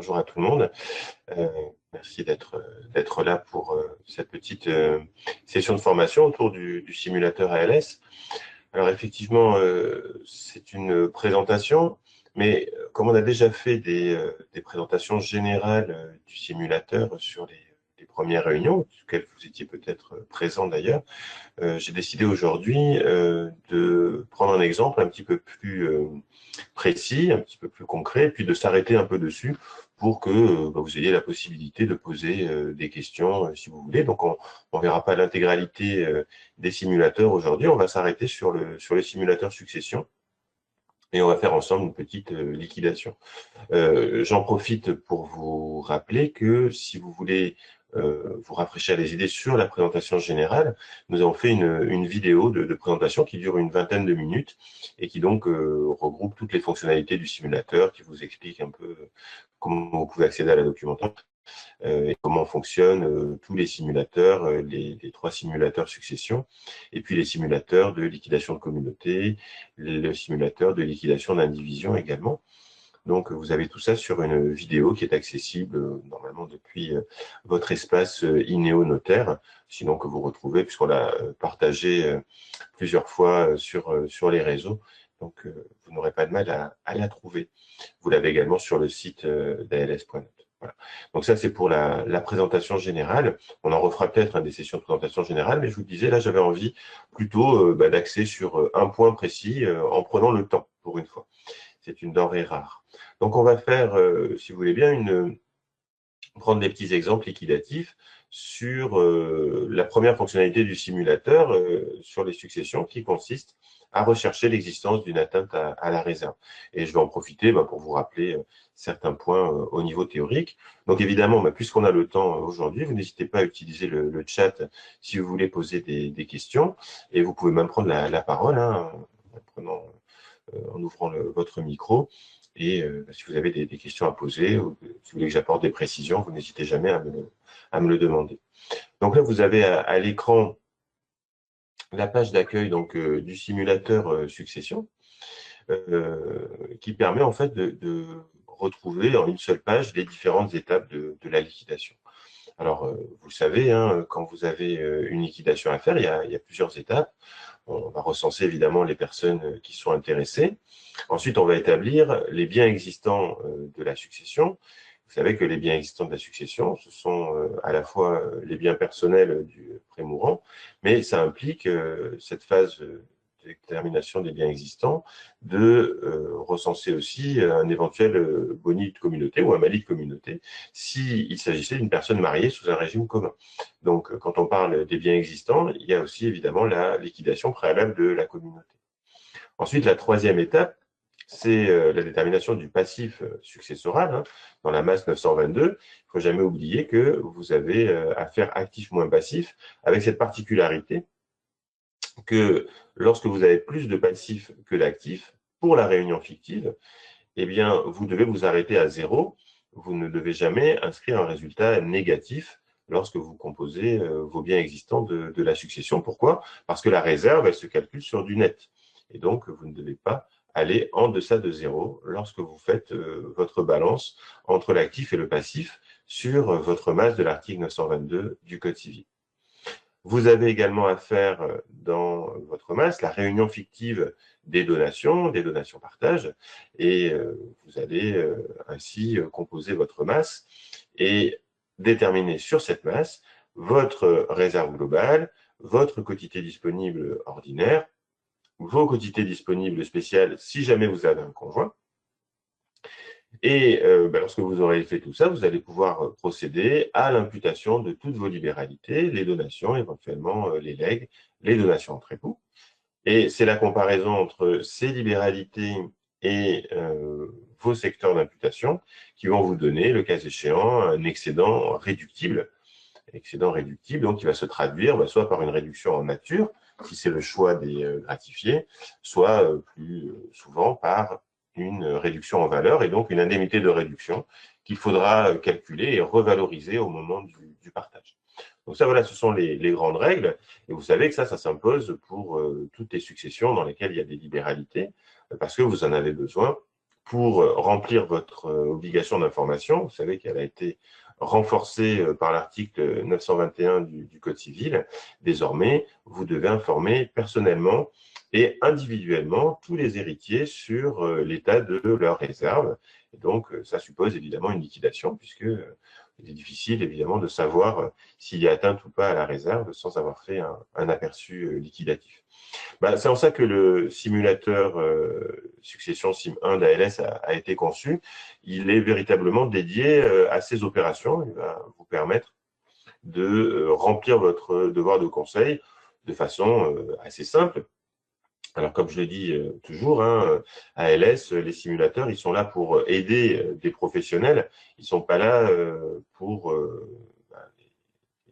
bonjour à tout le monde. Euh, Merci d'être là pour cette petite session de formation autour du simulateur ALS. Alors effectivement, c'est une présentation, mais comme on a déjà fait des présentations générales du simulateur sur les premières réunions, auxquelles vous étiez peut-être présent d'ailleurs, j'ai décidé aujourd'hui de prendre un exemple un petit peu plus précis, un petit peu plus concret, puis de s'arrêter un peu dessus pour que vous ayez la possibilité de poser des questions si vous voulez. Donc, on ne verra pas l'intégralité des simulateurs aujourd'hui, on va s'arrêter sur le simulateur succession et on va faire ensemble une petite liquidation. J'en profite pour vous rappeler que si vous voulez vous rafraîchir les idées sur la présentation générale, nous avons fait une vidéo de présentation qui dure une vingtaine de minutes et qui donc regroupe toutes les fonctionnalités du simulateur, qui vous explique un peu comment vous pouvez accéder à la documentation et comment fonctionnent tous les simulateurs, les 3 simulateurs succession, et puis les simulateurs de liquidation de communauté, le simulateur de liquidation d'indivision également. Donc, vous avez tout ça sur une vidéo qui est accessible normalement depuis votre espace Inéo Notaire, sinon que vous retrouvez, puisqu'on l'a partagé plusieurs fois sur les réseaux. Donc, vous n'aurez pas de mal à la trouver. Vous l'avez également sur le site d'ALS.net. Voilà. Donc ça, c'est pour la présentation générale. On en refera peut-être des sessions de présentation générale, mais je vous disais, là, j'avais envie plutôt d'axer sur un point précis en prenant le temps, pour une fois. C'est une denrée rare. Donc, on va faire, si vous voulez bien, prendre des petits exemples liquidatifs sur la première fonctionnalité du simulateur sur les successions qui consiste à rechercher l'existence d'une atteinte à la réserve. Et je vais en profiter pour vous rappeler certains points au niveau théorique. Donc évidemment, puisqu'on a le temps aujourd'hui, vous n'hésitez pas à utiliser le chat si vous voulez poser des questions. Et vous pouvez même prendre la parole en ouvrant votre micro. Et si vous avez des questions à poser, ou si vous voulez que j'apporte des précisions, vous n'hésitez jamais à me le demander. Donc là, vous avez à l'écran la page d'accueil du simulateur succession, qui permet en fait de retrouver en une seule page les différentes étapes de la liquidation. Alors, vous le savez, quand vous avez une liquidation à faire, il y a plusieurs étapes. On va recenser évidemment les personnes qui sont intéressées. Ensuite, on va établir les biens existants de la succession. Vous savez que les biens existants de la succession, ce sont à la fois les biens personnels du prémourant, mais ça implique cette phase de détermination des biens existants, de recenser aussi un éventuel boni de communauté ou un mali de communauté, s'il s'agissait d'une personne mariée sous un régime commun. Donc, quand on parle des biens existants, il y a aussi évidemment la liquidation préalable de la communauté. Ensuite, la troisième étape, c'est la détermination du passif successoral. Dans la masse 922, il ne faut jamais oublier que vous avez affaire actif moins passif, avec cette particularité que lorsque vous avez plus de passifs que d'actifs, pour la réunion fictive, eh bien, vous devez vous arrêter à 0. Vous ne devez jamais inscrire un résultat négatif lorsque vous composez vos biens existants de la succession. Pourquoi? Parce que la réserve, elle se calcule sur du net. Et donc, vous ne devez pas aller en deçà de 0 lorsque vous faites votre balance entre l'actif et le passif sur votre masse de l'article 922 du Code civil. Vous avez également à faire dans votre masse la réunion fictive des donations partage, et vous allez ainsi composer votre masse et déterminer sur cette masse votre réserve globale, votre quotité disponible ordinaire, vos quotités disponibles spéciales si jamais vous avez un conjoint. Et lorsque vous aurez fait tout ça, vous allez pouvoir procéder à l'imputation de toutes vos libéralités, les donations, éventuellement les legs, les donations entre époux. Et c'est la comparaison entre ces libéralités et vos secteurs d'imputation qui vont vous donner, le cas échéant, un excédent réductible. Donc qui va se traduire soit par une réduction en nature, si c'est le choix des gratifiés, soit plus souvent par une réduction en valeur et donc une indemnité de réduction qu'il faudra calculer et revaloriser au moment du partage. Donc ça, voilà, ce sont les grandes règles. Et vous savez que ça s'impose pour toutes les successions dans lesquelles il y a des libéralités, parce que vous en avez besoin pour remplir votre obligation d'information. Vous savez qu'elle a été renforcée par l'article 921 du Code civil. Désormais, vous devez informer personnellement et individuellement tous les héritiers sur l'état de leur réserve. Et donc, ça suppose évidemment une liquidation, puisque il est difficile évidemment de savoir s'il y a atteinte ou pas à la réserve sans avoir fait un aperçu liquidatif. C'est en ça que le simulateur succession SIM1 d'ALS a été conçu. Il est véritablement dédié à ces opérations. Il va vous permettre de remplir votre devoir de conseil de façon assez simple. Alors, comme je le dis toujours, ALS, les simulateurs, ils sont là pour aider des professionnels. Ils ne sont pas là pour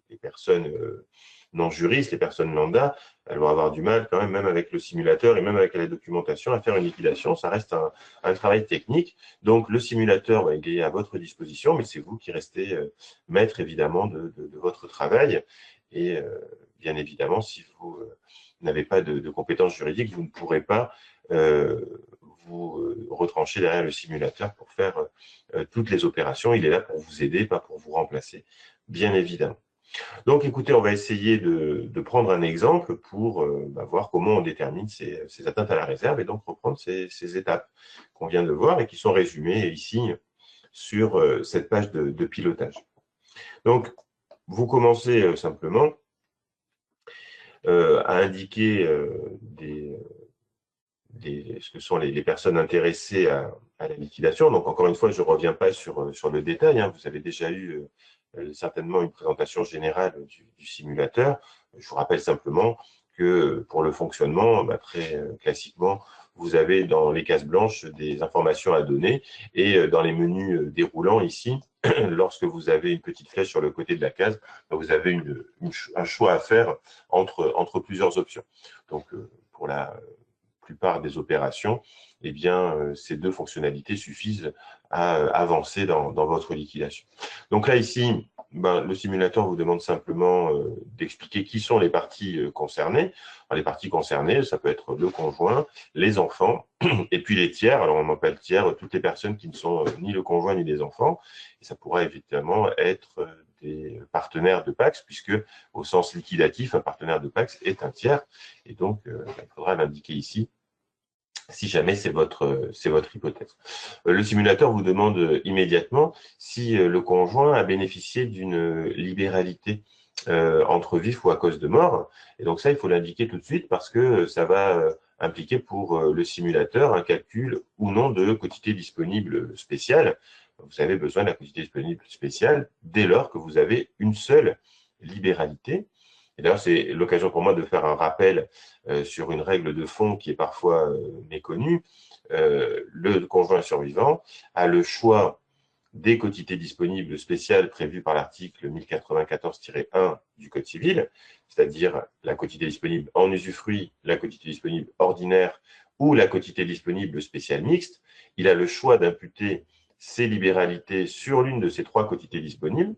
les personnes non juristes, les personnes lambda. Elles vont avoir du mal quand même avec le simulateur et même avec la documentation, à faire une liquidation. Ça reste un travail technique. Donc, le simulateur, il est à votre disposition, mais c'est vous qui restez maître, évidemment, de votre travail. Et bien évidemment, si vous n'avez pas de compétences juridiques, vous ne pourrez pas vous retrancher derrière le simulateur pour faire toutes les opérations. Il est là pour vous aider, pas pour vous remplacer, bien évidemment. Donc, écoutez, on va essayer de prendre un exemple pour voir comment on détermine ces atteintes à la réserve et donc reprendre ces étapes qu'on vient de voir et qui sont résumées ici sur cette page de pilotage. Donc, vous commencez simplement à indiquer ce que sont les personnes intéressées à la liquidation. Donc, encore une fois, je ne reviens pas sur le détail. Vous avez déjà eu certainement une présentation générale du simulateur. Je vous rappelle simplement que pour le fonctionnement, très classiquement, vous avez dans les cases blanches des informations à donner et dans les menus déroulants ici, lorsque vous avez une petite flèche sur le côté de la case, vous avez un choix à faire entre plusieurs options. Donc, pour la plupart des opérations, eh bien, ces deux fonctionnalités suffisent à avancer dans votre liquidation. Donc là, ici, le simulateur vous demande simplement d'expliquer qui sont les parties concernées. Alors, les parties concernées, ça peut être le conjoint, les enfants, et puis les tiers. Alors, on appelle tiers toutes les personnes qui ne sont ni le conjoint ni les enfants. Et ça pourra évidemment être des partenaires de Pacs, puisque au sens liquidatif, un partenaire de Pacs est un tiers. Et donc, il faudra l'indiquer ici si jamais c'est votre hypothèse. Le simulateur vous demande immédiatement si le conjoint a bénéficié d'une libéralité entre vif ou à cause de mort. Et donc ça, il faut l'indiquer tout de suite parce que ça va impliquer pour le simulateur un calcul ou non de quotité disponible spéciale. Vous avez besoin de la quotité disponible spéciale dès lors que vous avez une seule libéralité. Et d'ailleurs, c'est l'occasion pour moi de faire un rappel sur une règle de fond qui est parfois méconnue. Le conjoint survivant a le choix des quotités disponibles spéciales prévues par l'article 1094-1 du Code civil, c'est-à-dire la quotité disponible en usufruit, la quotité disponible ordinaire ou la quotité disponible spéciale mixte. Il a le choix d'imputer ses libéralités sur l'une de ces trois quotités disponibles,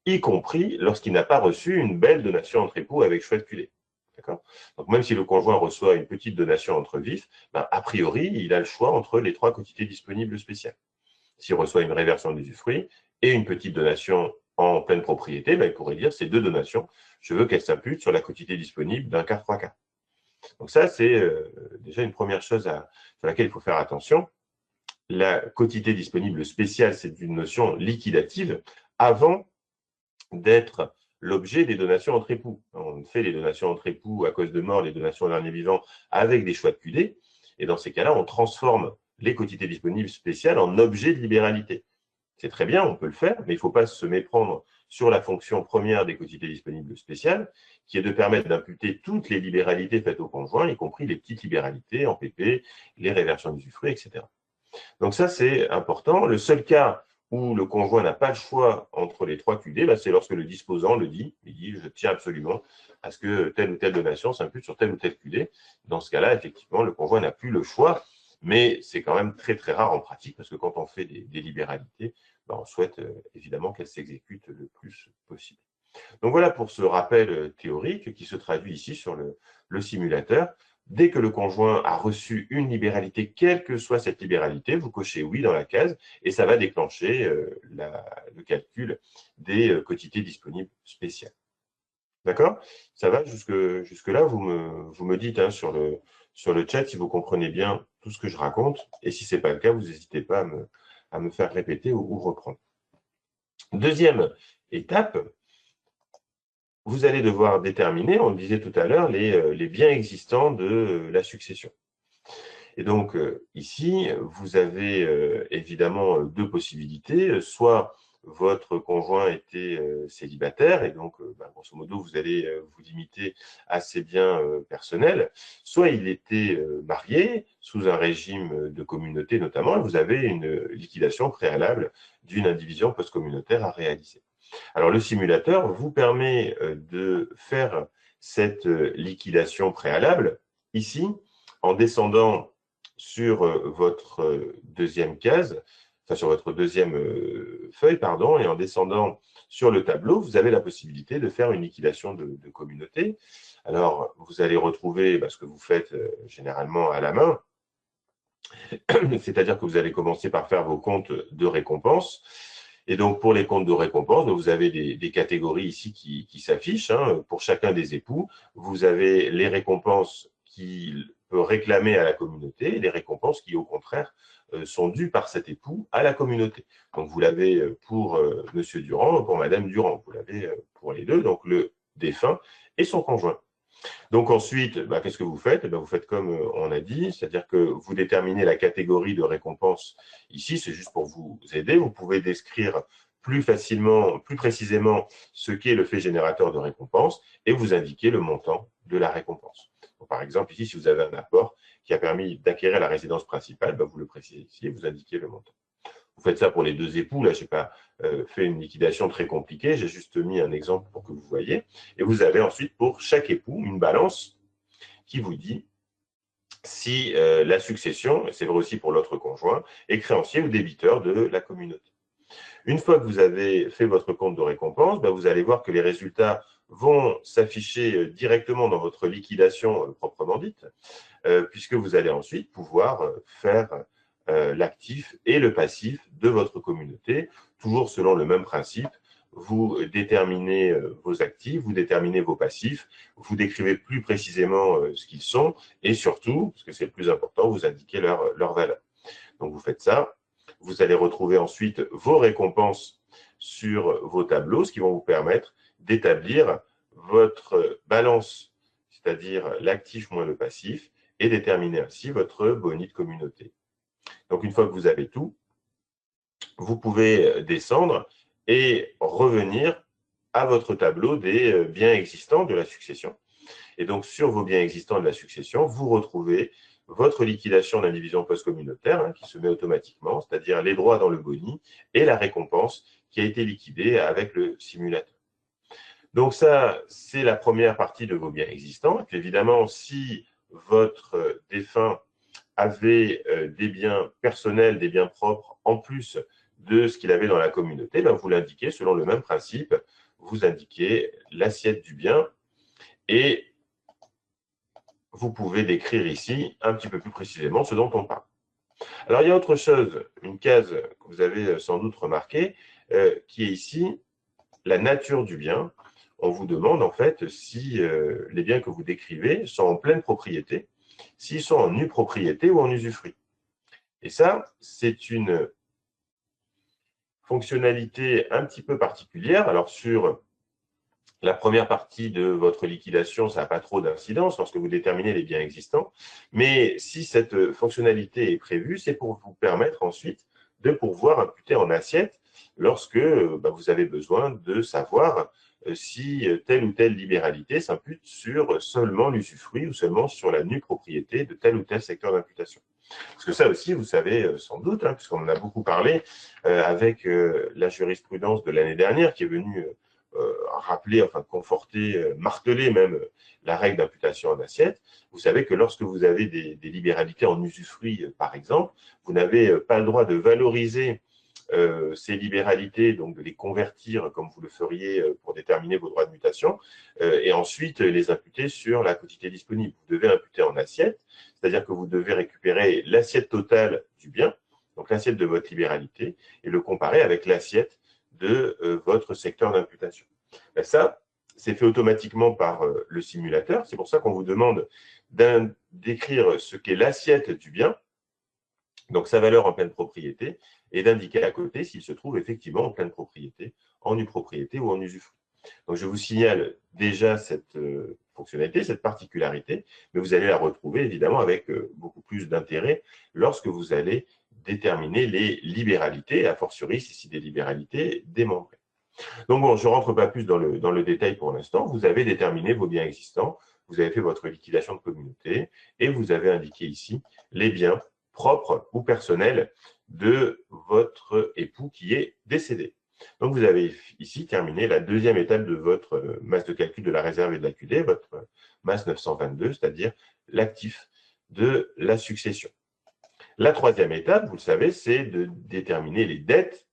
y compris lorsqu'il n'a pas reçu une belle donation entre époux avec choix de culé. Donc, même si le conjoint reçoit une petite donation entre vifs, a priori, il a le choix entre les trois quotités disponibles spéciales. S'il reçoit une réversion d'usufruit et une petite donation en pleine propriété, il pourrait dire ces deux donations, je veux qu'elles s'imputent sur la quotité disponible d'un quart 3 quarts. Donc ça, c'est déjà une première chose sur laquelle il faut faire attention. La quotité disponible spéciale, c'est une notion liquidative avant d'être l'objet des donations entre époux. On fait les donations entre époux à cause de mort, les donations au dernier vivant avec des choix de QD, et dans ces cas-là, on transforme les quotités disponibles spéciales en objet de libéralité. C'est très bien, on peut le faire, mais il ne faut pas se méprendre sur la fonction première des quotités disponibles spéciales, qui est de permettre d'imputer toutes les libéralités faites au conjoint, y compris les petites libéralités en PP, les réversions d'usufruit, etc. Donc ça, c'est important. Le seul cas où le conjoint n'a pas le choix entre les trois QD, c'est lorsque le disposant le dit, il dit « je tiens absolument à ce que telle ou telle donation s'impute sur telle ou telle QD ». Dans ce cas-là, effectivement, le conjoint n'a plus le choix, mais c'est quand même très très rare en pratique, parce que quand on fait des libéralités, on souhaite évidemment qu'elles s'exécutent le plus possible. Donc voilà pour ce rappel théorique qui se traduit ici sur le simulateur. dès que le conjoint a reçu une libéralité, quelle que soit cette libéralité, vous cochez oui dans la case et ça va déclencher le calcul des quotités disponibles spéciales. D'accord? Ça va jusque-là, vous me dites hein, sur le chat si vous comprenez bien tout ce que je raconte. Et si ce n'est pas le cas, vous n'hésitez pas à me faire répéter ou reprendre. Deuxième étape, vous allez devoir déterminer, on le disait tout à l'heure, les biens existants de la succession. Et donc, ici, vous avez évidemment deux possibilités. Soit votre conjoint était célibataire, et donc, grosso modo, vous allez vous limiter à ses biens personnels. Soit il était marié, sous un régime de communauté notamment, et vous avez une liquidation préalable d'une indivision post-communautaire à réaliser. Alors, le simulateur vous permet de faire cette liquidation préalable, ici, en descendant sur votre deuxième case, enfin sur votre deuxième feuille, pardon, et en descendant sur le tableau, vous avez la possibilité de faire une liquidation de communauté. Alors, vous allez retrouver ce que vous faites généralement à la main, c'est-à-dire que vous allez commencer par faire vos comptes de récompense. Et donc, pour les comptes de récompense, vous avez des catégories ici qui s'affichent. Hein. Pour chacun des époux, vous avez les récompenses qu'il peut réclamer à la communauté et les récompenses qui, au contraire, sont dues par cet époux à la communauté. Donc, vous l'avez pour Monsieur Durand, pour Madame Durand. Vous l'avez pour les deux, donc le défunt et son conjoint. Donc ensuite, qu'est-ce que vous faites? Vous faites comme on a dit, c'est-à-dire que vous déterminez la catégorie de récompense ici, c'est juste pour vous aider. Vous pouvez décrire plus facilement, plus précisément ce qu'est le fait générateur de récompense et vous indiquer le montant de la récompense. Donc, par exemple, ici, si vous avez un apport qui a permis d'acquérir la résidence principale, vous le précisez ici et vous indiquez le montant. Vous faites ça pour les deux époux. Là, je n'ai pas fait une liquidation très compliquée. J'ai juste mis un exemple pour que vous voyez. Et vous avez ensuite pour chaque époux une balance qui vous dit si la succession, c'est vrai aussi pour l'autre conjoint, est créancier ou débiteur de la communauté. Une fois que vous avez fait votre compte de récompense, vous allez voir que les résultats vont s'afficher directement dans votre liquidation proprement dite, puisque vous allez ensuite pouvoir faire l'actif et le passif de votre communauté, toujours selon le même principe. Vous déterminez vos actifs, vous déterminez vos passifs, vous décrivez plus précisément ce qu'ils sont et surtout, parce que c'est le plus important, vous indiquez leur valeur. Donc vous faites ça, vous allez retrouver ensuite vos récompenses sur vos tableaux, ce qui vont vous permettre d'établir votre balance, c'est-à-dire l'actif moins le passif, et déterminer ainsi votre boni de communauté. Donc, une fois que vous avez tout, vous pouvez descendre et revenir à votre tableau des biens existants de la succession. Et donc, sur vos biens existants de la succession, vous retrouvez votre liquidation d'indivision post-communautaire qui se met automatiquement, c'est-à-dire les droits dans le boni et la récompense qui a été liquidée avec le simulateur. Donc ça, c'est la première partie de vos biens existants. Et puis évidemment, si votre défunt avait des biens personnels, des biens propres, en plus de ce qu'il avait dans la communauté, vous l'indiquez selon le même principe. Vous indiquez l'assiette du bien et vous pouvez décrire ici un petit peu plus précisément ce dont on parle. Alors, il y a autre chose, une case que vous avez sans doute remarquée, qui est ici la nature du bien. On vous demande en fait si les biens que vous décrivez sont en pleine propriété, s'ils sont en nue propriété ou en usufruit. Et ça, c'est une fonctionnalité un petit peu particulière. Alors, sur la première partie de votre liquidation, ça n'a pas trop d'incidence lorsque vous déterminez les biens existants. Mais si cette fonctionnalité est prévue, c'est pour vous permettre ensuite de pouvoir imputer en assiette lorsque vous avez besoin de savoir si telle ou telle libéralité s'impute sur seulement l'usufruit ou seulement sur la nue propriété de tel ou tel secteur d'imputation. Parce que ça aussi, vous savez sans doute, puisqu'on en a beaucoup parlé avec la jurisprudence de l'année dernière qui est venue rappeler, enfin conforter, marteler même la règle d'imputation en assiette. Vous savez que lorsque vous avez des libéralités en usufruit, par exemple, vous n'avez pas le droit de valoriser ces libéralités, donc de les convertir comme vous le feriez pour déterminer vos droits de mutation, et ensuite les imputer sur la quotité disponible. Vous devez imputer en assiette, c'est-à-dire que vous devez récupérer l'assiette totale du bien, donc l'assiette de votre libéralité, et le comparer avec l'assiette de votre secteur d'imputation. Ben ça, c'est fait automatiquement par le simulateur. C'est pour ça qu'on vous demande d'écrire ce qu'est l'assiette du bien, donc sa valeur en pleine propriété, et d'indiquer à côté s'il se trouve effectivement en pleine propriété, en nue propriété ou en usufruit. Donc je vous signale déjà cette fonctionnalité, cette particularité, mais vous allez la retrouver évidemment avec beaucoup plus d'intérêt lorsque vous allez déterminer les libéralités, a fortiori si c'est des libéralités démembrées. Donc bon, je ne rentre pas plus dans le détail pour l'instant. Vous avez déterminé vos biens existants, vous avez fait votre liquidation de communauté et vous avez indiqué ici les biens propres ou personnels de votre époux qui est décédé. Donc vous avez ici terminé la deuxième étape de votre masse de calcul de la réserve et de la QD, votre masse 922, c'est-à-dire l'actif de la succession. La troisième étape, vous le savez, c'est de déterminer les dettes.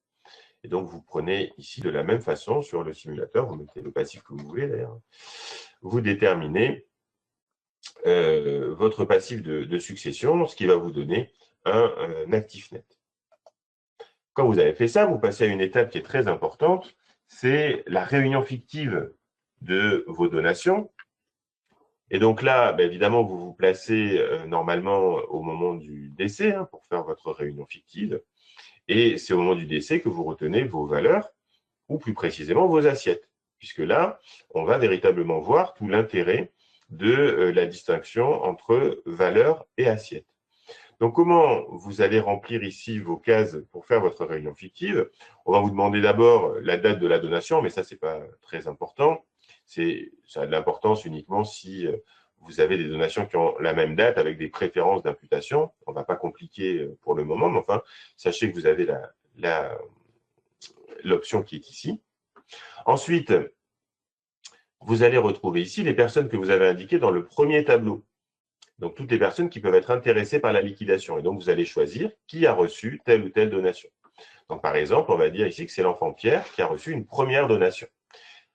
Et donc, vous prenez ici de la même façon sur le simulateur, vous mettez le passif que vous voulez d'ailleurs, vous déterminez votre passif de succession, ce qui va vous donner un actif net. Quand vous avez fait ça, vous passez à une étape qui est très importante, c'est la réunion fictive de vos donations. Et donc là, ben évidemment, vous vous placez normalement au moment du décès pour faire votre réunion fictive. Et c'est au moment du décès que vous retenez vos valeurs, ou plus précisément vos assiettes. Puisque là, on va véritablement voir tout l'intérêt de la distinction entre valeur et assiette. Donc, comment vous allez remplir ici vos cases pour faire votre réunion fictive? On va vous demander d'abord la date de la donation, mais ça, ce n'est pas très important. Ça a de l'importance uniquement si vous avez des donations qui ont la même date avec des préférences d'imputation. On ne va pas compliquer pour le moment, mais enfin, sachez que vous avez l'option qui est ici. Ensuite, vous allez retrouver ici les personnes que vous avez indiquées dans le premier tableau. Donc, toutes les personnes qui peuvent être intéressées par la liquidation. Et donc, vous allez choisir qui a reçu telle ou telle donation. Donc, par exemple, on va dire ici que c'est l'enfant Pierre qui a reçu une première donation.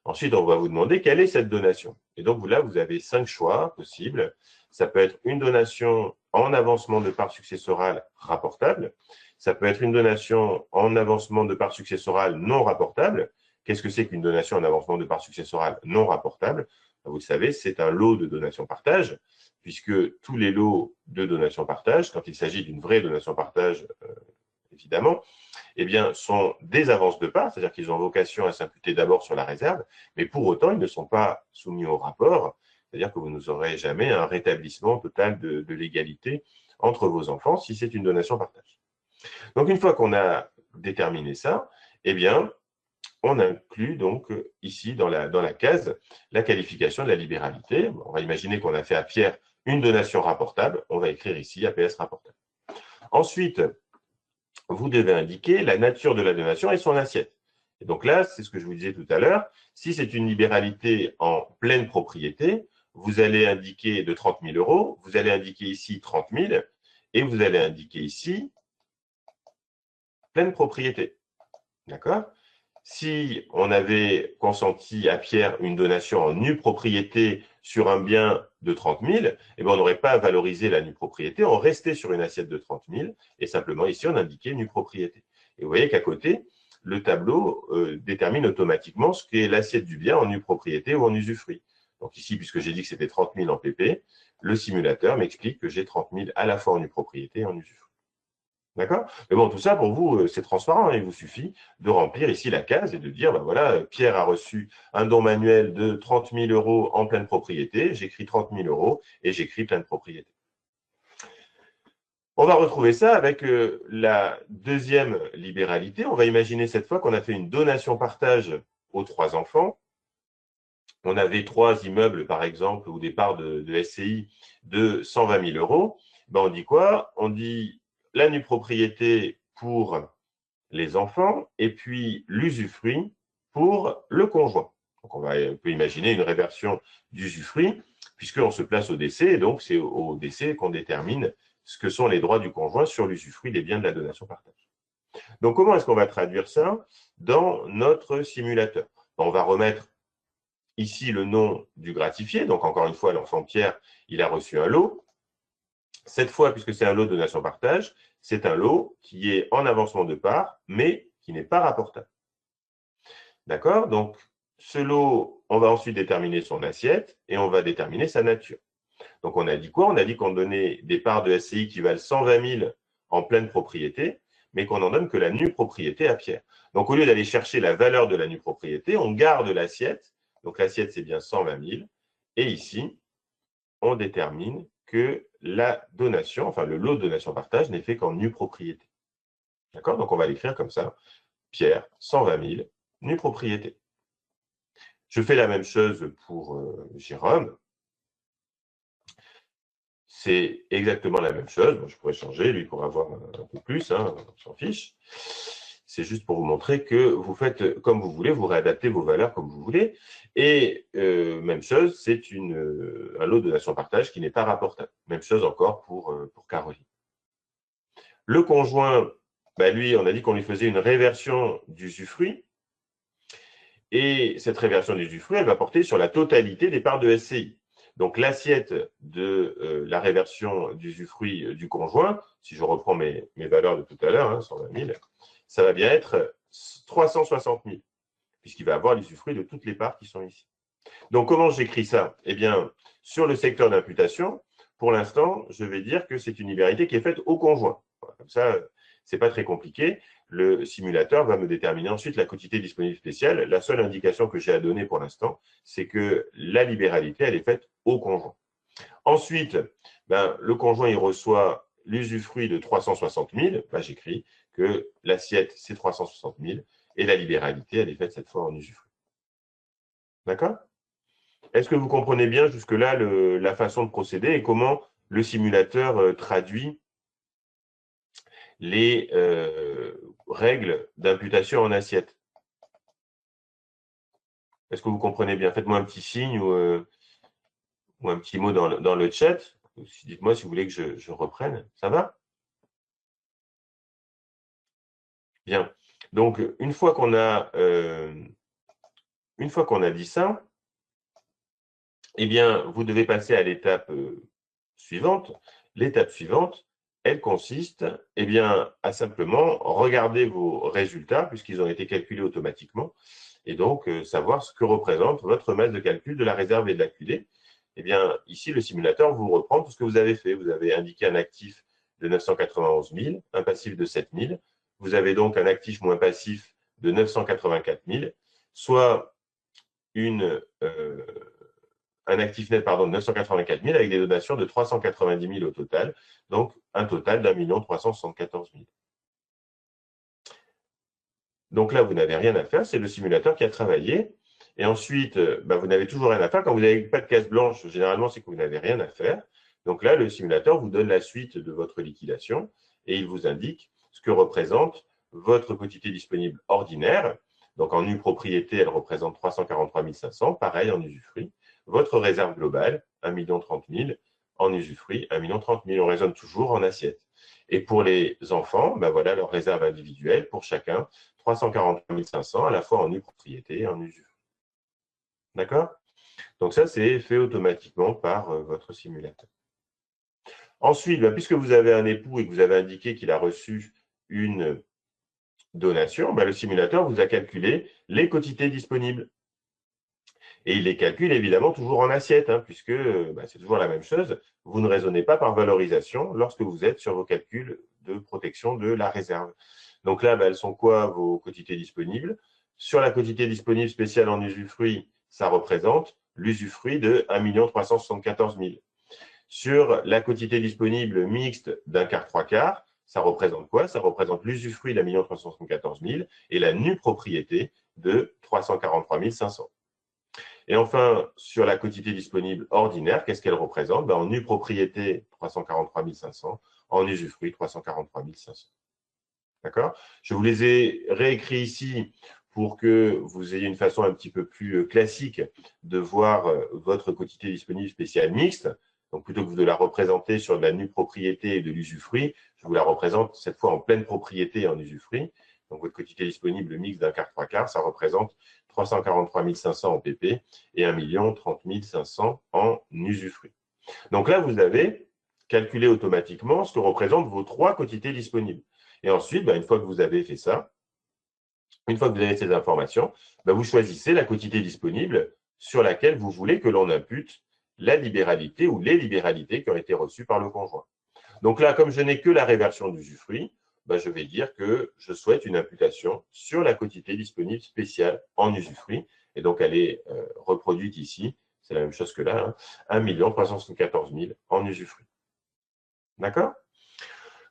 Ensuite, on va vous demander quelle est cette donation. Et donc, là, vous avez 5 choix possibles. Ça peut être une donation en avancement de part successorale rapportable. Ça peut être une donation en avancement de part successorale non rapportable. Qu'est-ce que c'est qu'une donation en avancement de part successorale non rapportable? Vous le savez, c'est un lot de donation-partage, puisque tous les lots de donation-partage, quand il s'agit d'une vraie donation-partage, évidemment, eh bien, sont des avances de part, c'est-à-dire qu'ils ont vocation à s'imputer d'abord sur la réserve, mais pour autant, ils ne sont pas soumis au rapport, c'est-à-dire que vous n'aurez jamais un rétablissement total de l'égalité entre vos enfants si c'est une donation-partage. Donc, une fois qu'on a déterminé ça, eh bien, on inclut donc ici dans la case la qualification de la libéralité. On va imaginer qu'on a fait à Pierre une donation rapportable. On va écrire ici APS rapportable. Ensuite, vous devez indiquer la nature de la donation et son assiette. Et donc là, c'est ce que je vous disais tout à l'heure. Si c'est une libéralité en pleine propriété, vous allez indiquer de 30 000 euros, vous allez indiquer ici 30 000 et vous allez indiquer ici pleine propriété. D'accord? Si on avait consenti à Pierre une donation en nue propriété sur un bien de 30 000, eh bien on n'aurait pas valorisé la nue propriété, on restait sur une assiette de 30 000 et simplement ici on indiquait nue propriété. Et vous voyez qu'à côté, le tableau détermine automatiquement ce qu'est l'assiette du bien en nue propriété ou en usufruit. Donc ici, puisque j'ai dit que c'était 30 000 en PP, le simulateur m'explique que j'ai 30 000 à la fois en nue propriété et en usufruit. D'accord? Mais bon, tout ça, pour vous, c'est transparent. Il vous suffit de remplir ici la case et de dire, ben voilà, Pierre a reçu un don manuel de 30 000 euros en pleine propriété. J'écris 30 000 euros et j'écris pleine propriété. On va retrouver ça avec la deuxième libéralité. On va imaginer cette fois qu'on a fait une donation-partage aux 3 enfants. On avait 3 immeubles, par exemple, ou des parts de SCI de 120 000 euros. Ben, on dit quoi? On dit la nue propriété pour les enfants et puis l'usufruit pour le conjoint. Donc, on peut imaginer une réversion d'usufruit puisqu'on se place au décès et donc c'est au décès qu'on détermine ce que sont les droits du conjoint sur l'usufruit des biens de la donation-partage. Donc, comment est-ce qu'on va traduire ça dans notre simulateur? On va remettre ici le nom du gratifié. Donc, encore une fois, l'enfant Pierre, il a reçu un lot. Cette fois, puisque c'est un lot de donation-partage, c'est un lot qui est en avancement de part, mais qui n'est pas rapportable. D'accord? Donc, ce lot, on va ensuite déterminer son assiette et on va déterminer sa nature. Donc, on a dit quoi? On a dit qu'on donnait des parts de SCI qui valent 120 000 en pleine propriété, mais qu'on n'en donne que la nue propriété à Pierre. Donc, au lieu d'aller chercher la valeur de la nue propriété, on garde l'assiette. Donc, l'assiette, c'est bien 120 000. Et ici, on détermine que la donation, enfin le lot de donation-partage n'est fait qu'en nue propriété. D'accord? Donc, on va l'écrire comme ça. Pierre, 120 000, nue propriété. Je fais la même chose pour Jérôme. C'est exactement la même chose. Bon, je pourrais changer, lui, pour avoir un peu plus, hein, on s'en fiche. C'est juste pour vous montrer que vous faites comme vous voulez, vous réadaptez vos valeurs comme vous voulez. Et même chose, c'est un lot de donation-partage qui n'est pas rapportable. Même chose encore pour Caroline. Le conjoint, bah, lui, on a dit qu'on lui faisait une réversion d'usufruit. Et cette réversion d'usufruit, elle va porter sur la totalité des parts de SCI. Donc, l'assiette de la réversion d'usufruit du conjoint, si je reprends mes valeurs de tout à l'heure, hein, 120 000, ça va bien être 360 000, puisqu'il va avoir l'usufruit de toutes les parts qui sont ici. Donc, comment j'écris ça? Eh bien, sur le secteur d'imputation, pour l'instant, je vais dire que c'est une libéralité qui est faite au conjoint. Voilà, comme ça, ce n'est pas très compliqué. Le simulateur va me déterminer ensuite la quotité disponible spéciale. La seule indication que j'ai à donner pour l'instant, c'est que la libéralité, elle est faite au conjoint. Ensuite, le conjoint, il reçoit l'usufruit de 360 000. J'écris que l'assiette, c'est 360 000 et la libéralité, elle est faite cette fois en usufruit. D'accord? Est-ce que vous comprenez bien jusque-là la façon de procéder et comment le simulateur traduit les règles d'imputation en assiette? Est-ce que vous comprenez bien? Faites-moi un petit signe ou un petit mot dans le chat. Dites-moi si vous voulez que je reprenne. Ça va? Bien. Donc, une fois qu'on a dit ça, eh bien, vous devez passer à l'étape suivante. L'étape suivante, elle consiste à simplement regarder vos résultats, puisqu'ils ont été calculés automatiquement, et donc savoir ce que représente votre masse de calcul de la réserve et de la QD. Eh bien, ici, le simulateur vous reprend tout ce que vous avez fait. Vous avez indiqué un actif de 991 000, un passif de 7 000. Vous avez donc un actif moins passif de 984 000, soit un actif net de 984 000 avec des donations de 390 000 au total, donc un total d'1 374 000. Donc là, vous n'avez rien à faire, c'est le simulateur qui a travaillé. Et ensuite, vous n'avez toujours rien à faire. Quand vous n'avez pas de case blanche, généralement, c'est que vous n'avez rien à faire. Donc là, le simulateur vous donne la suite de votre liquidation et il vous indique ce que représente votre quotité disponible ordinaire. Donc en nue propriété, elle représente 343 500, pareil en usufruit. Votre réserve globale, 1 030 000, en usufruit, 1 030 000. On raisonne toujours en assiette. Et pour les enfants, voilà leur réserve individuelle pour chacun, 343 500, à la fois en nue propriété et en usufruit. D'accord? Donc ça, c'est fait automatiquement par votre simulateur. Ensuite, puisque vous avez un époux et que vous avez indiqué qu'il a reçu une donation, le simulateur vous a calculé les quotités disponibles. Et il les calcule évidemment toujours en assiette, puisque c'est toujours la même chose. Vous ne raisonnez pas par valorisation lorsque vous êtes sur vos calculs de protection de la réserve. Donc là, elles sont quoi vos quotités disponibles? Sur la quotité disponible spéciale en usufruit, ça représente l'usufruit de 1 374 000. Sur la quotité disponible mixte d'un quart, trois quarts, ça représente quoi? Ça représente l'usufruit d'1 374 000 et la nue propriété de 343 500. Et enfin, sur la quotité disponible ordinaire, qu'est-ce qu'elle représente? En nue propriété, 343 500, en usufruit, 343 500. D'accord? Je vous les ai réécrits ici pour que vous ayez une façon un petit peu plus classique de voir votre quotité disponible spéciale mixte. Donc, plutôt que de la représenter sur de la nue propriété et de l'usufruit, je vous la représente cette fois en pleine propriété et en usufruit. Donc, votre quotité disponible mix d'un quart, trois quarts, ça représente 343 500 en PP et 1 030 500 en usufruit. Donc là, vous avez calculé automatiquement ce que représentent vos trois quotités disponibles. Et ensuite, une fois que vous avez fait ça, une fois que vous avez ces informations, vous choisissez la quotité disponible sur laquelle vous voulez que l'on impute la libéralité ou les libéralités qui ont été reçues par le conjoint. Donc là, comme je n'ai que la réversion d'usufruit, je vais dire que je souhaite une imputation sur la quotité disponible spéciale en usufruit. Et donc, elle est reproduite ici. C'est la même chose que là, 1 374 000 en usufruit. D'accord?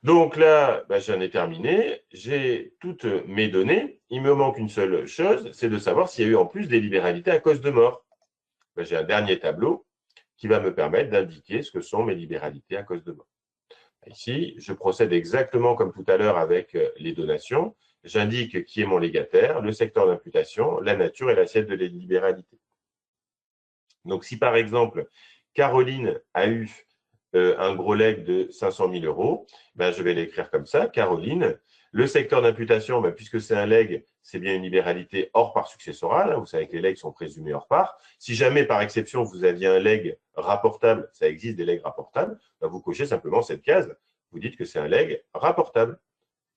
Donc là, j'en ai terminé. J'ai toutes mes données. Il me manque une seule chose, c'est de savoir s'il y a eu en plus des libéralités à cause de mort. J'ai un dernier tableau qui va me permettre d'indiquer ce que sont mes libéralités à cause de mort. Ici, je procède exactement comme tout à l'heure avec les donations. J'indique qui est mon légataire, le secteur d'imputation, la nature et l'assiette de la libéralité. Donc, si par exemple, Caroline a eu un gros legs de 500 000 euros, je vais l'écrire comme ça. Caroline, le secteur d'imputation, puisque c'est un leg, c'est bien une libéralité hors part successorale. Vous savez que les legs sont présumés hors part. Si jamais, par exception, vous aviez un leg rapportable, ça existe des legs rapportables, vous cochez simplement cette case. Vous dites que c'est un leg rapportable.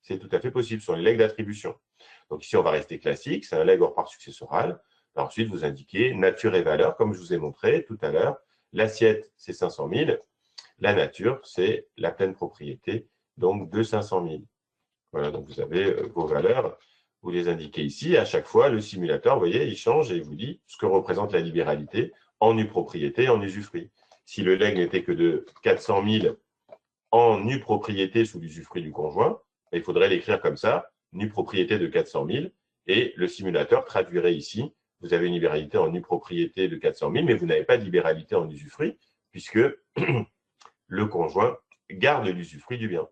C'est tout à fait possible, ce sont les legs d'attribution. Donc ici, on va rester classique, c'est un leg hors part successorale. Ensuite, vous indiquez nature et valeur, comme je vous ai montré tout à l'heure. L'assiette, c'est 500 000. La nature, c'est la pleine propriété, donc de 500 000. Voilà, donc vous avez vos valeurs, vous les indiquez ici. À chaque fois, le simulateur, vous voyez, il change et il vous dit ce que représente la libéralité en nue propriété, en usufruit. Si le leg n'était que de 400 000 en nue propriété sous l'usufruit du conjoint, il faudrait l'écrire comme ça, nue propriété de 400 000, et le simulateur traduirait ici, vous avez une libéralité en nue propriété de 400 000, mais vous n'avez pas de libéralité en usufruit, puisque le conjoint garde l'usufruit du bien.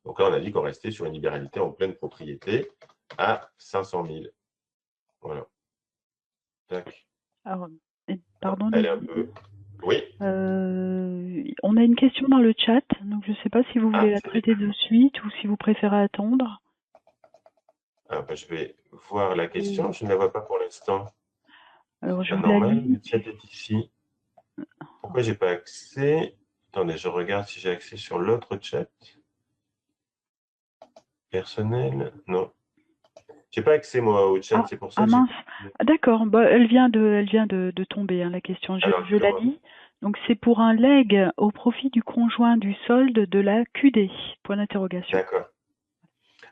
Donc là, on a dit qu'on restait sur une libéralité en pleine propriété à 500 000. Voilà. Tac. Alors, pardon. Elle est un peu... Oui. On a une question dans le chat, donc je ne sais pas si vous voulez la traiter de suite ou si vous préférez attendre. Je vais voir la question, je ne la vois pas pour l'instant. Alors, je vous la lis. Le chat est ici. Pourquoi je n'ai pas accès? Attendez, je regarde si j'ai accès sur l'autre chat. Personnel, non. Je n'ai pas accès, moi, au chat, c'est pour ça que mince. D'accord, elle vient de tomber, la question. Je la lis. Donc, c'est pour un leg au profit du conjoint du solde de la QD. Point d'interrogation. D'accord.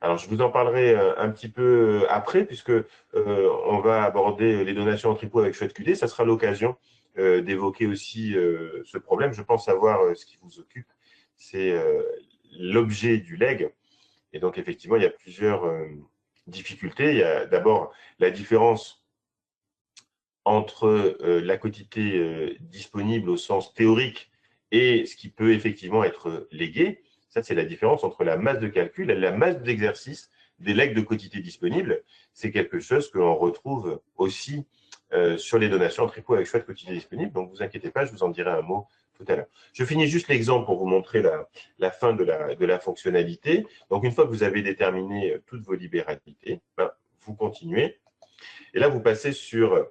Alors, je vous en parlerai un petit peu après, puisque on va aborder les donations en tripot avec chouette QD. Ça sera l'occasion d'évoquer aussi ce problème. Je pense savoir ce qui vous occupe. C'est l'objet du leg. Et donc, effectivement, il y a plusieurs difficultés. Il y a d'abord la différence entre la quotité disponible au sens théorique et ce qui peut effectivement être légué. Ça, c'est la différence entre la masse de calcul et la masse d'exercice des legs de quotité disponible. C'est quelque chose que l'on retrouve aussi sur les donations en tripot avec choix de quotité disponible. Donc, ne vous inquiétez pas, je vous en dirai un mot tout à l'heure. Je finis juste l'exemple pour vous montrer la fin de la fonctionnalité. Donc, une fois que vous avez déterminé toutes vos libéralités, vous continuez. Et là, vous passez sur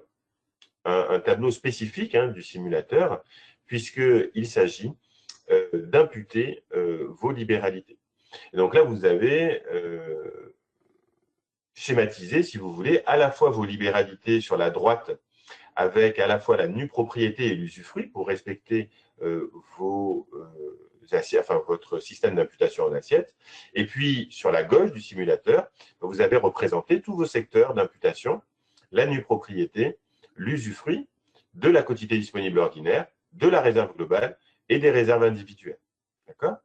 un tableau spécifique du simulateur, puisqu'il s'agit d'imputer vos libéralités. Et donc là, vous avez schématisé, si vous voulez, à la fois vos libéralités sur la droite, avec à la fois la nue propriété et l'usufruit pour respecter votre système d'imputation en assiette. Et puis, sur la gauche du simulateur, vous avez représenté tous vos secteurs d'imputation, la nue propriété, l'usufruit, de la quotité disponible ordinaire, de la réserve globale et des réserves individuelles. D'accord?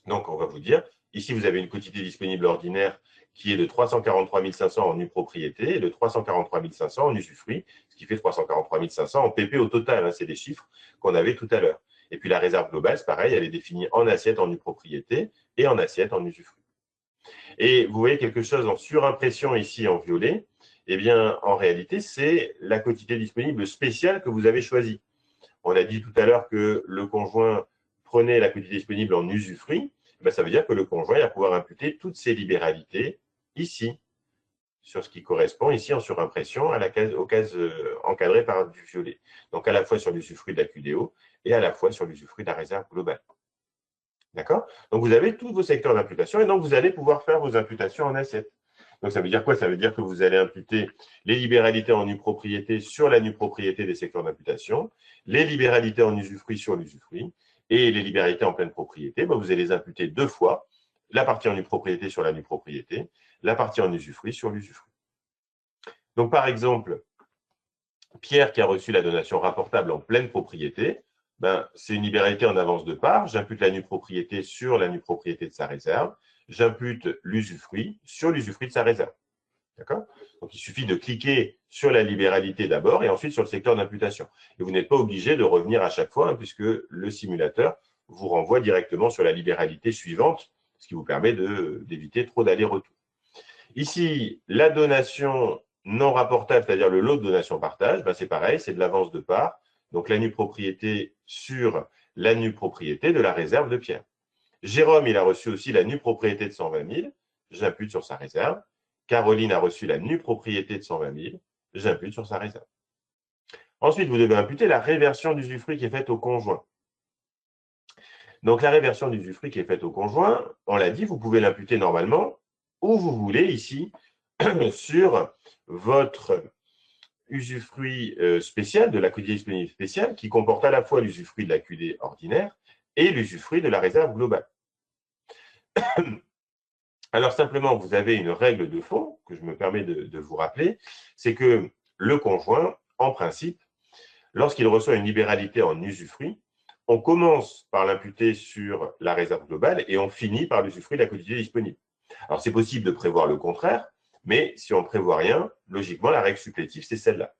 Donc, on va vous dire, ici, vous avez une quotité disponible ordinaire qui est de 343 500 en nue propriété et de 343 500 en usufruit, ce qui fait 343 500 en PP au total. C'est des chiffres qu'on avait tout à l'heure. Et puis, la réserve globale, c'est pareil, elle est définie en assiette en nue propriété et en assiette en usufruit. Et vous voyez quelque chose en surimpression ici en violet. Eh bien, en réalité, c'est la quotité disponible spéciale que vous avez choisie. on a dit tout à l'heure que le conjoint prenait la quotité disponible en usufruit, ça veut dire que le conjoint va pouvoir imputer toutes ses libéralités ici, sur ce qui correspond ici en surimpression aux cases encadrées par du violet. Donc à la fois sur l'usufruit de la QDO et à la fois sur l'usufruit de la réserve globale. D'accord? Donc vous avez tous vos secteurs d'imputation et donc vous allez pouvoir faire vos imputations en asset. Donc ça veut dire quoi? Ça veut dire que vous allez imputer les libéralités en nue propriété sur la nue propriété des secteurs d'imputation, les libéralités en usufruit sur l'usufruit et les libéralités en pleine propriété, vous allez les imputer deux fois, la partie en nue propriété sur la nue propriété, la partie en usufruit sur l'usufruit. Donc par exemple, Pierre qui a reçu la donation rapportable en pleine propriété, c'est une libéralité en avance de part, j'impute la nue propriété sur la nue propriété de sa réserve, j'impute l'usufruit sur l'usufruit de sa réserve. D'accord? Donc, il suffit de cliquer sur la libéralité d'abord et ensuite sur le secteur d'imputation. Et vous n'êtes pas obligé de revenir à chaque fois, puisque le simulateur vous renvoie directement sur la libéralité suivante, ce qui vous permet d'éviter trop d'aller-retour. Ici, la donation non rapportable, c'est-à-dire le lot de donation partage, c'est pareil, c'est de l'avance de part. Donc, la nue propriété sur la nue propriété de la réserve de Pierre. Jérôme, il a reçu aussi la nue propriété de 120 000, j'impute sur sa réserve. Caroline a reçu la nue propriété de 120 000, j'impute sur sa réserve. Ensuite, vous devez imputer la réversion d'usufruit qui est faite au conjoint. Donc, la réversion d'usufruit qui est faite au conjoint, on l'a dit, vous pouvez l'imputer normalement où vous voulez ici sur votre usufruit spécial, de la quotité disponible spéciale, qui comporte à la fois l'usufruit de la QD ordinaire et l'usufruit de la réserve globale. Alors simplement, vous avez une règle de fond que je me permets de vous rappeler, c'est que le conjoint, en principe, lorsqu'il reçoit une libéralité en usufruit, on commence par l'imputer sur la réserve globale et on finit par l'usufruit de la quotité disponible. Alors c'est possible de prévoir le contraire, mais si on ne prévoit rien, logiquement, la règle supplétive, c'est celle-là.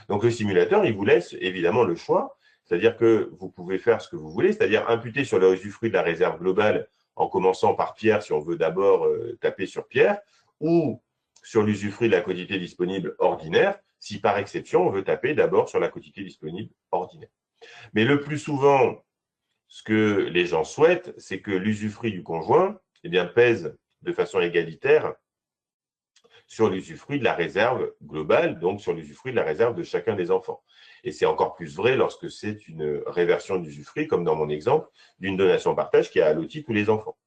Donc le simulateur, il vous laisse évidemment le choix, c'est-à-dire que vous pouvez faire ce que vous voulez, c'est-à-dire imputer sur le usufruit de la réserve globale en commençant par Pierre, si on veut d'abord taper sur Pierre, ou sur l'usufruit de la quotité disponible ordinaire, si par exception, on veut taper d'abord sur la quotité disponible ordinaire. Mais le plus souvent, ce que les gens souhaitent, c'est que l'usufruit du conjoint pèse de façon égalitaire sur l'usufruit de la réserve globale, donc sur l'usufruit de la réserve de chacun des enfants. Et c'est encore plus vrai lorsque c'est une réversion d'usufruit, comme dans mon exemple, d'une donation-partage qui a alloti tous les enfants.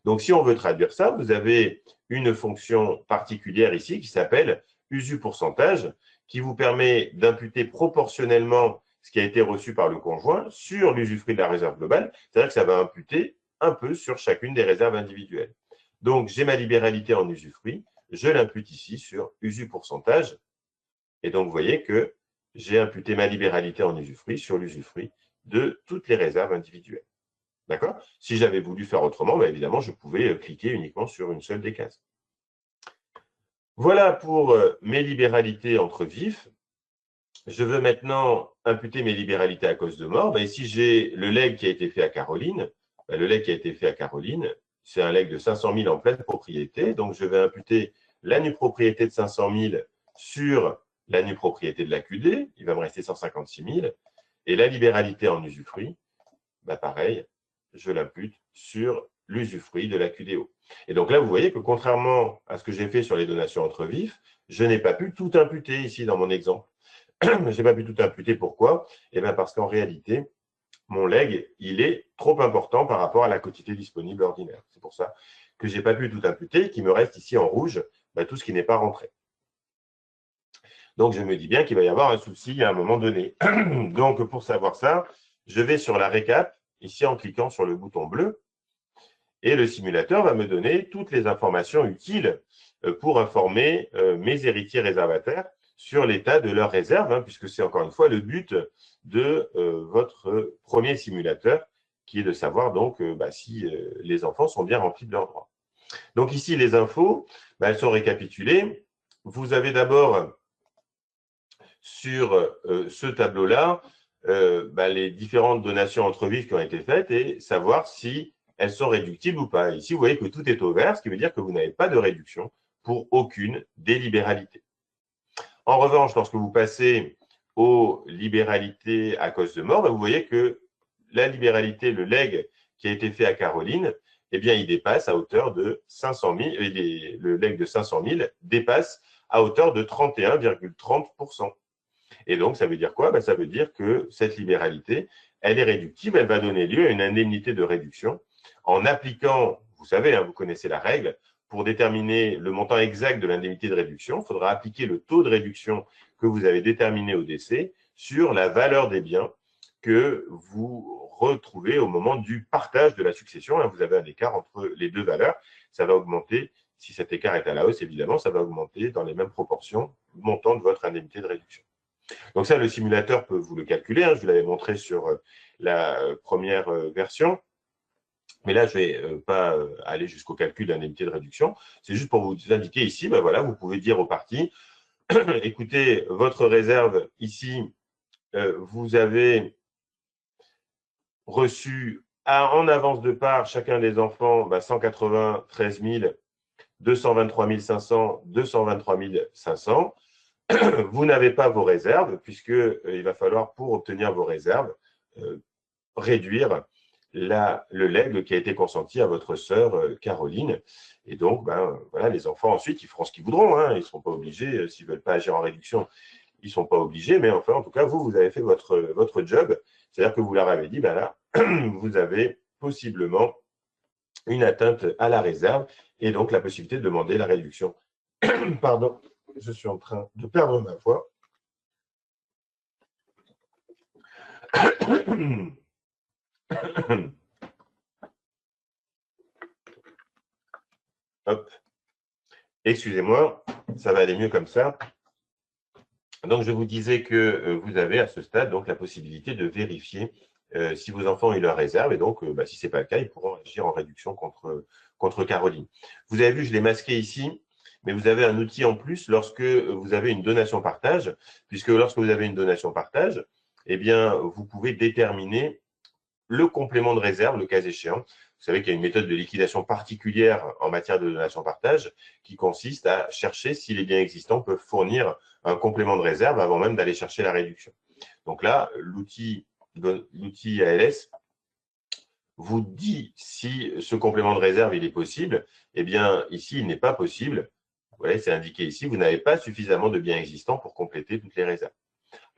Donc, si on veut traduire ça, vous avez une fonction particulière ici qui s'appelle usu-pourcentage, qui vous permet d'imputer proportionnellement ce qui a été reçu par le conjoint sur l'usufruit de la réserve globale, c'est-à-dire que ça va imputer un peu sur chacune des réserves individuelles. Donc, j'ai ma libéralité en usufruit, je l'impute ici sur usu-pourcentage, et donc vous voyez que j'ai imputé ma libéralité en usufruit sur l'usufruit de toutes les réserves individuelles. D'accord? Si j'avais voulu faire autrement, évidemment, je pouvais cliquer uniquement sur une seule des cases. Voilà pour mes libéralités entre vifs. Je veux maintenant imputer mes libéralités à cause de mort. Ici, j'ai le legs qui a été fait à Caroline. Le legs qui a été fait à Caroline, c'est un legs de 500 000 en pleine propriété. Donc, je vais imputer la nue propriété de 500 000 sur la nue propriété de la QD. Il va me rester 156 000. Et la libéralité en usufruit, pareil, je l'impute sur l'usufruit de la QDO. Et donc là, vous voyez que contrairement à ce que j'ai fait sur les donations entre vifs, je n'ai pas pu tout imputer ici dans mon exemple. Je n'ai pas pu tout imputer. Pourquoi? Parce qu'en réalité, mon leg, il est trop important par rapport à la quotité disponible ordinaire. C'est pour ça que je n'ai pas pu tout imputer, qu'il me reste ici en rouge tout ce qui n'est pas rentré. Donc, je me dis bien qu'il va y avoir un souci à un moment donné. Donc, pour savoir ça, je vais sur la récap, ici en cliquant sur le bouton bleu, et le simulateur va me donner toutes les informations utiles pour informer mes héritiers réservataires sur l'état de leur réserve, puisque c'est encore une fois le but de votre premier simulateur, qui est de savoir donc si les enfants sont bien remplis de leurs droits. Donc ici, les infos, elles sont récapitulées. Vous avez d'abord sur ce tableau-là les différentes donations entre vifs qui ont été faites et savoir si elles sont réductibles ou pas. Ici, vous voyez que tout est au vert, ce qui veut dire que vous n'avez pas de réduction pour aucune des libéralités. En revanche, lorsque vous passez aux libéralités à cause de mort, ben, vous voyez que la libéralité, le legs qui a été fait à Caroline, eh bien, il dépasse à hauteur de 500 000, le legs de 500 000 dépasse à hauteur de 31,30%. Et donc, ça veut dire quoi? Ben, ça veut dire que cette libéralité, elle est réductible, elle va donner lieu à une indemnité de réduction en appliquant, vous savez, hein, vous connaissez la règle, pour déterminer le montant exact de l'indemnité de réduction, il faudra appliquer le taux de réduction que vous avez déterminé au décès sur la valeur des biens que vous retrouvez au moment du partage de la succession. Vous avez un écart entre les deux valeurs. Ça va augmenter, si cet écart est à la hausse, évidemment, ça va augmenter dans les mêmes proportions le montant de votre indemnité de réduction. Donc ça, le simulateur peut vous le calculer. Hein, je vous l'avais montré sur la première version. Mais là, je ne vais pas aller jusqu'au calcul d'indemnité de réduction. C'est juste pour vous indiquer ici, ben voilà, vous pouvez dire aux parties, écoutez, votre réserve ici, vous avez reçu en avance de part, chacun des enfants, 193 000, 223 500, 223 500. Vous n'avez pas vos réserves, puisqu'il va falloir, pour obtenir vos réserves, réduire le legs qui a été consenti à votre sœur Caroline. Et donc, voilà, les enfants, ensuite, ils feront ce qu'ils voudront. Hein. Ils ne seront pas obligés, s'ils ne veulent pas agir en réduction, ils ne sont pas obligés. Mais enfin, en tout cas, vous avez fait votre job. C'est-à-dire que vous leur avez dit, là, vous avez possiblement une atteinte à la réserve et donc la possibilité de demander la réduction. Pardon, je suis en train de perdre ma voix. Hop. Excusez-moi, ça va aller mieux comme ça. Donc, je vous disais que vous avez à ce stade donc la possibilité de vérifier si vos enfants ont eu leur réserve. Et donc, si ce n'est pas le cas, ils pourront agir en réduction contre Caroline. Vous avez vu, je l'ai masqué ici, mais vous avez un outil en plus lorsque vous avez une donation-partage, puisque lorsque vous avez une donation-partage, eh bien, vous pouvez déterminer le complément de réserve, le cas échéant. Vous savez qu'il y a une méthode de liquidation particulière en matière de donation-partage qui consiste à chercher si les biens existants peuvent fournir un complément de réserve avant même d'aller chercher la réduction. Donc là, l'outil ALS vous dit si ce complément de réserve il est possible. Eh bien, ici, il n'est pas possible. Vous voyez, c'est indiqué ici, vous n'avez pas suffisamment de biens existants pour compléter toutes les réserves.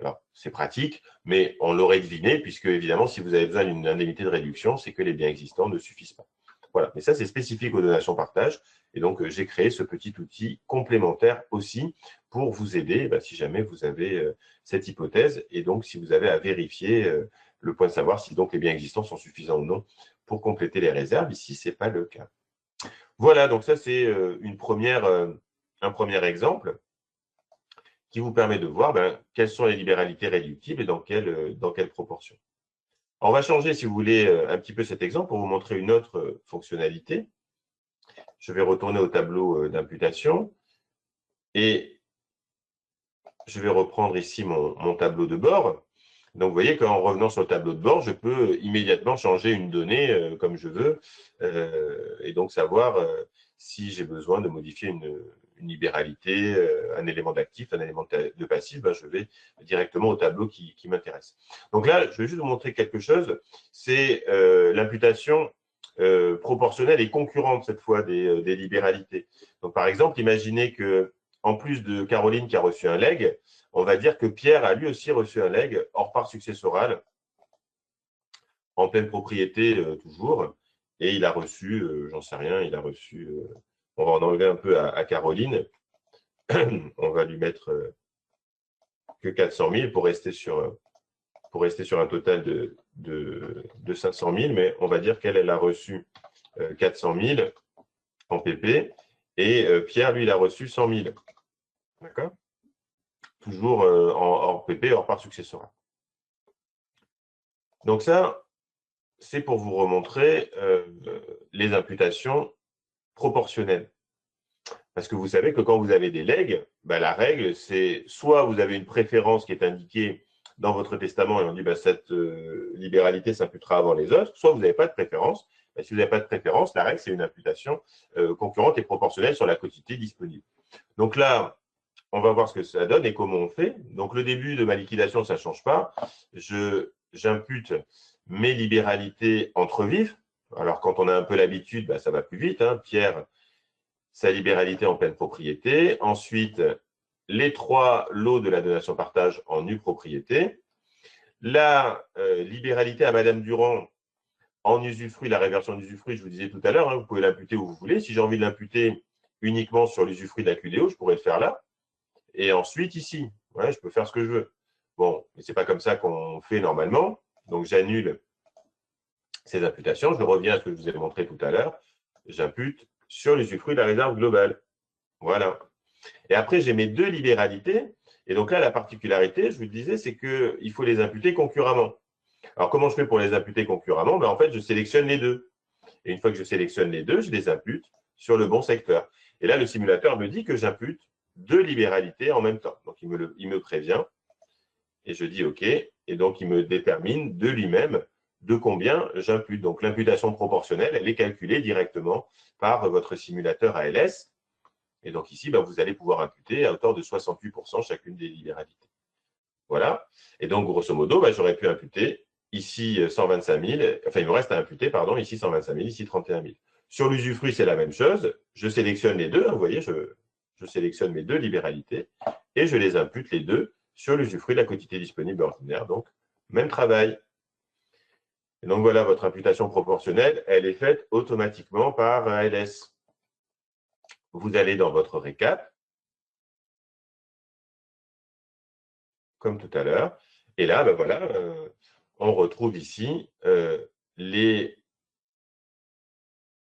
Alors, c'est pratique, mais on l'aurait deviné, puisque évidemment, si vous avez besoin d'une indemnité de réduction, c'est que les biens existants ne suffisent pas. Voilà, mais ça, c'est spécifique aux donations-partage. Et donc, j'ai créé ce petit outil complémentaire aussi pour vous aider si jamais vous avez cette hypothèse. Et donc, si vous avez à vérifier le point de savoir si donc les biens existants sont suffisants ou non pour compléter les réserves. Ici, ce n'est pas le cas. Voilà, donc ça, c'est un premier exemple qui vous permet de voir quelles sont les libéralités réductibles et dans quelle proportion. Alors, on va changer, si vous voulez, un petit peu cet exemple pour vous montrer une autre fonctionnalité. Je vais retourner au tableau d'imputation et je vais reprendre ici mon tableau de bord. Donc, vous voyez qu'en revenant sur le tableau de bord, je peux immédiatement changer une donnée comme je veux et donc savoir si j'ai besoin de modifier une libéralité, un élément d'actif, un élément de passif, je vais directement au tableau qui m'intéresse. Donc là, je vais juste vous montrer quelque chose. C'est l'imputation proportionnelle et concurrente, cette fois, des libéralités. Donc, par exemple, imaginez que en plus de Caroline qui a reçu un legs, on va dire que Pierre a lui aussi reçu un legs hors part successorale, en pleine propriété toujours, et il a reçu, j'en sais rien, il a reçu, on va en enlever un peu à Caroline, on va lui mettre que 400 000 pour rester sur un total de 500 000, mais on va dire qu'elle a reçu 400 000 en PP, et Pierre, lui, il a reçu 100 000. D'accord? Toujours hors PP, hors part successorale. Donc ça, c'est pour vous remontrer les imputations proportionnelles. Parce que vous savez que quand vous avez des legs, la règle, c'est soit vous avez une préférence qui est indiquée dans votre testament et on dit cette libéralité s'imputera avant les autres, soit vous n'avez pas de préférence. Si vous n'avez pas de préférence, la règle, c'est une imputation concurrente et proportionnelle sur la quotité disponible. Donc là, on va voir ce que ça donne et comment on fait. Donc, le début de ma liquidation, ça ne change pas. J'impute mes libéralités entre vifs. Alors, quand on a un peu l'habitude, bah, ça va plus vite. Hein. Pierre, sa libéralité en pleine propriété. Ensuite, les 3 lots de la donation partage en nue propriété. La libéralité à Madame Durand en usufruit, la réversion d'usufruit, je vous disais tout à l'heure, hein, vous pouvez l'imputer où vous voulez. Si j'ai envie de l'imputer uniquement sur l'usufruit de la QDO, je pourrais le faire là. Et ensuite, ici, ouais, je peux faire ce que je veux. Bon, mais ce n'est pas comme ça qu'on fait normalement. Donc, j'annule ces imputations. Je reviens à ce que je vous ai montré tout à l'heure. J'impute sur l'usufruit de la réserve globale. Voilà. Et après, j'ai mes 2 libéralités. Et donc là, la particularité, je vous le disais, c'est qu'il faut les imputer concurremment. Alors, comment je fais pour les imputer concurremment? En fait, je sélectionne les 2. Et une fois que je sélectionne les 2, je les impute sur le bon secteur. Et là, le simulateur me dit que j'impute 2 libéralités en même temps. Donc, il me prévient. Et je dis OK. Et donc, il me détermine de lui-même de combien j'impute. Donc, l'imputation proportionnelle, elle est calculée directement par votre simulateur ALS. Et donc, ici, vous allez pouvoir imputer à hauteur de 68% chacune des libéralités. Voilà. Et donc, grosso modo, j'aurais pu imputer ici 125 000. Enfin, il me reste à imputer, pardon, ici 125 000, ici 31 000. Sur l'usufruit, c'est la même chose. Je sélectionne les 2. Hein, vous voyez, je sélectionne mes 2 libéralités et je les impute les 2 sur l'usufruit de la quotité disponible ordinaire. Donc, même travail. Et donc, voilà, votre imputation proportionnelle, elle est faite automatiquement par ALS. Vous allez dans votre récap, comme tout à l'heure. Et là, voilà, on retrouve ici les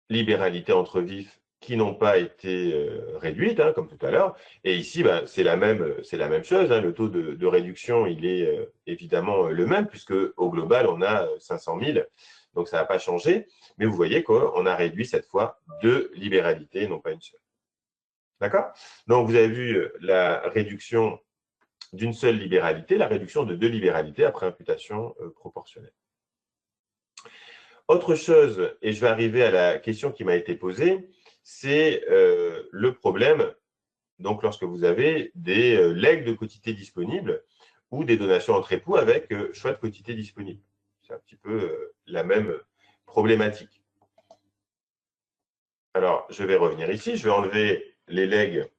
libéralités entre vifs qui n'ont pas été réduites, hein, comme tout à l'heure. Et ici, c'est la même chose. Hein. Le taux de réduction, il est évidemment le même, puisque au global, on a 500 000. Donc, ça n'a pas changé. Mais vous voyez qu'on a réduit cette fois 2 libéralités, non pas une seule. D'accord? Donc, vous avez vu la réduction d'une seule libéralité, la réduction de 2 libéralités après imputation proportionnelle. Autre chose, et je vais arriver à la question qui m'a été posée, c'est le problème, donc lorsque vous avez des legs de quotité disponibles ou des donations entre époux avec choix de quotité disponible. C'est un petit peu la même problématique. Alors, je vais revenir ici, je vais enlever les legs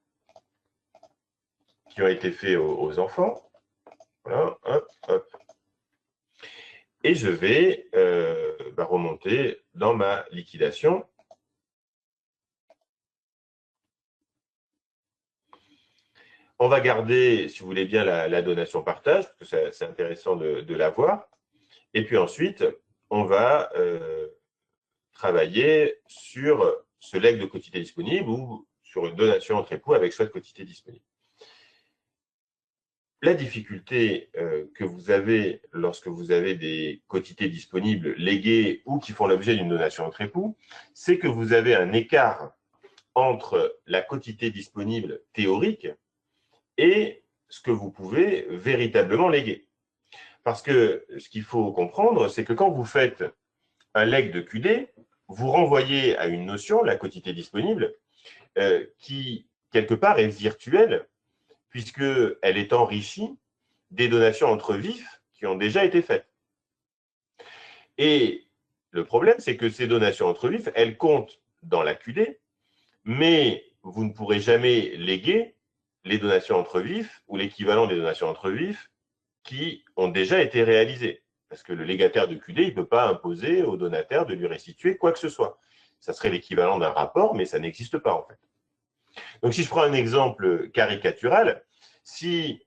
qui ont été faits aux enfants. Voilà, hop, hop. Et je vais remonter dans ma liquidation. On va garder, si vous voulez bien, la donation partage, parce que c'est intéressant de la voir. Et puis ensuite, on va travailler sur ce legs de quotité disponible ou sur une donation entre époux avec choix de quotité disponible. La difficulté que vous avez lorsque vous avez des quotités disponibles léguées ou qui font l'objet d'une donation entre époux, c'est que vous avez un écart entre la quotité disponible théorique et ce que vous pouvez véritablement léguer. Parce que ce qu'il faut comprendre, c'est que quand vous faites un leg de QD, vous renvoyez à une notion, la quotité disponible, qui, quelque part, est virtuelle, puisqu'elle est enrichie des donations entre vifs qui ont déjà été faites. Et le problème, c'est que ces donations entre vifs, elles comptent dans la QD, mais vous ne pourrez jamais léguer les donations entre vifs ou l'équivalent des donations entre vifs qui ont déjà été réalisées. Parce que le légataire de QD, il ne peut pas imposer au donataire de lui restituer quoi que ce soit. Ça serait l'équivalent d'un rapport, mais ça n'existe pas en fait. Donc si je prends un exemple caricatural, si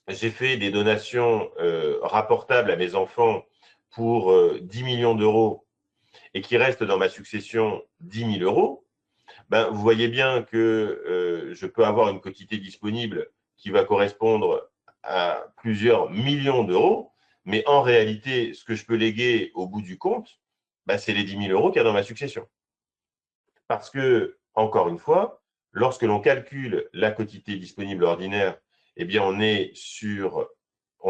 j'ai fait des donations rapportables à mes enfants pour 10 millions d'euros et qu'il reste dans ma succession 10 000 euros, vous voyez bien que je peux avoir une quotité disponible qui va correspondre à plusieurs millions d'euros, mais en réalité, ce que je peux léguer au bout du compte, c'est les 10 000 euros qu'il y a dans ma succession. Parce que, encore une fois, lorsque l'on calcule la quotité disponible ordinaire, eh bien, on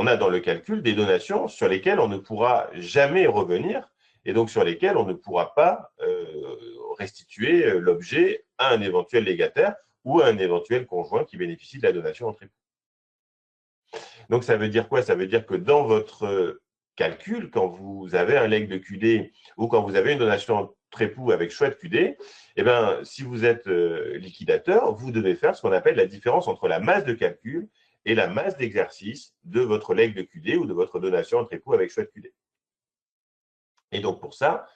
a dans le calcul des donations sur lesquelles on ne pourra jamais revenir et donc sur lesquelles on ne pourra pas restituer l'objet à un éventuel légataire ou à un éventuel conjoint qui bénéficie de la donation entre époux. Donc, ça veut dire quoi? Ça veut dire que dans votre calcul, quand vous avez un legs de QD ou quand vous avez une donation entre époux avec choix de QD, eh bien, si vous êtes liquidateur, vous devez faire ce qu'on appelle la différence entre la masse de calcul et la masse d'exercice de votre legs de QD ou de votre donation entre époux avec choix de QD. Et donc, pour ça,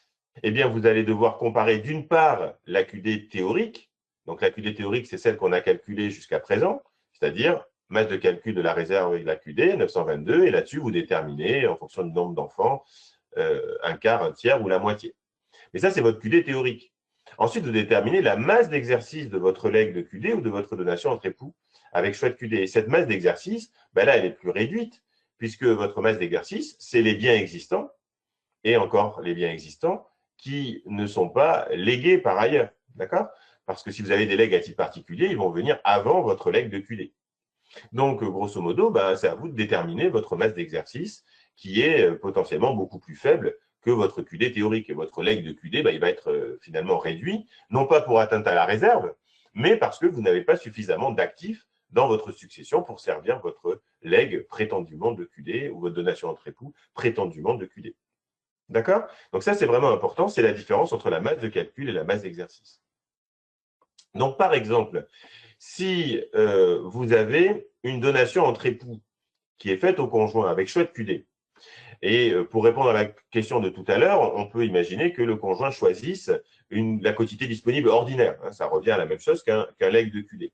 eh bien, vous allez devoir comparer d'une part la QD théorique. Donc, la QD théorique, c'est celle qu'on a calculée jusqu'à présent, c'est-à-dire masse de calcul de la réserve avec la QD, 922, et là-dessus, vous déterminez, en fonction du nombre d'enfants, un quart, un tiers ou la moitié. Mais ça, c'est votre QD théorique. Ensuite, vous déterminez la masse d'exercice de votre legs de QD ou de votre donation entre époux avec choix de QD. Et cette masse d'exercice, ben là, elle est plus réduite, puisque votre masse d'exercice, c'est les biens existants, et encore les biens existants, qui ne sont pas légués par ailleurs. D'accord? Parce que si vous avez des legs à titre particulier, ils vont venir avant votre leg de QD. Donc, grosso modo, c'est à vous de déterminer votre masse d'exercice qui est potentiellement beaucoup plus faible que votre QD théorique. Et votre leg de QD, il va être finalement réduit, non pas pour atteinte à la réserve, mais parce que vous n'avez pas suffisamment d'actifs dans votre succession pour servir votre leg prétendument de QD ou votre donation entre époux prétendument de QD. D'accord? Donc ça, c'est vraiment important, c'est la différence entre la masse de calcul et la masse d'exercice. Donc, par exemple, si vous avez une donation entre époux qui est faite au conjoint avec choix de QD, et pour répondre à la question de tout à l'heure, on peut imaginer que le conjoint choisisse la quotité disponible ordinaire. Ça revient à la même chose qu'un leg de QD.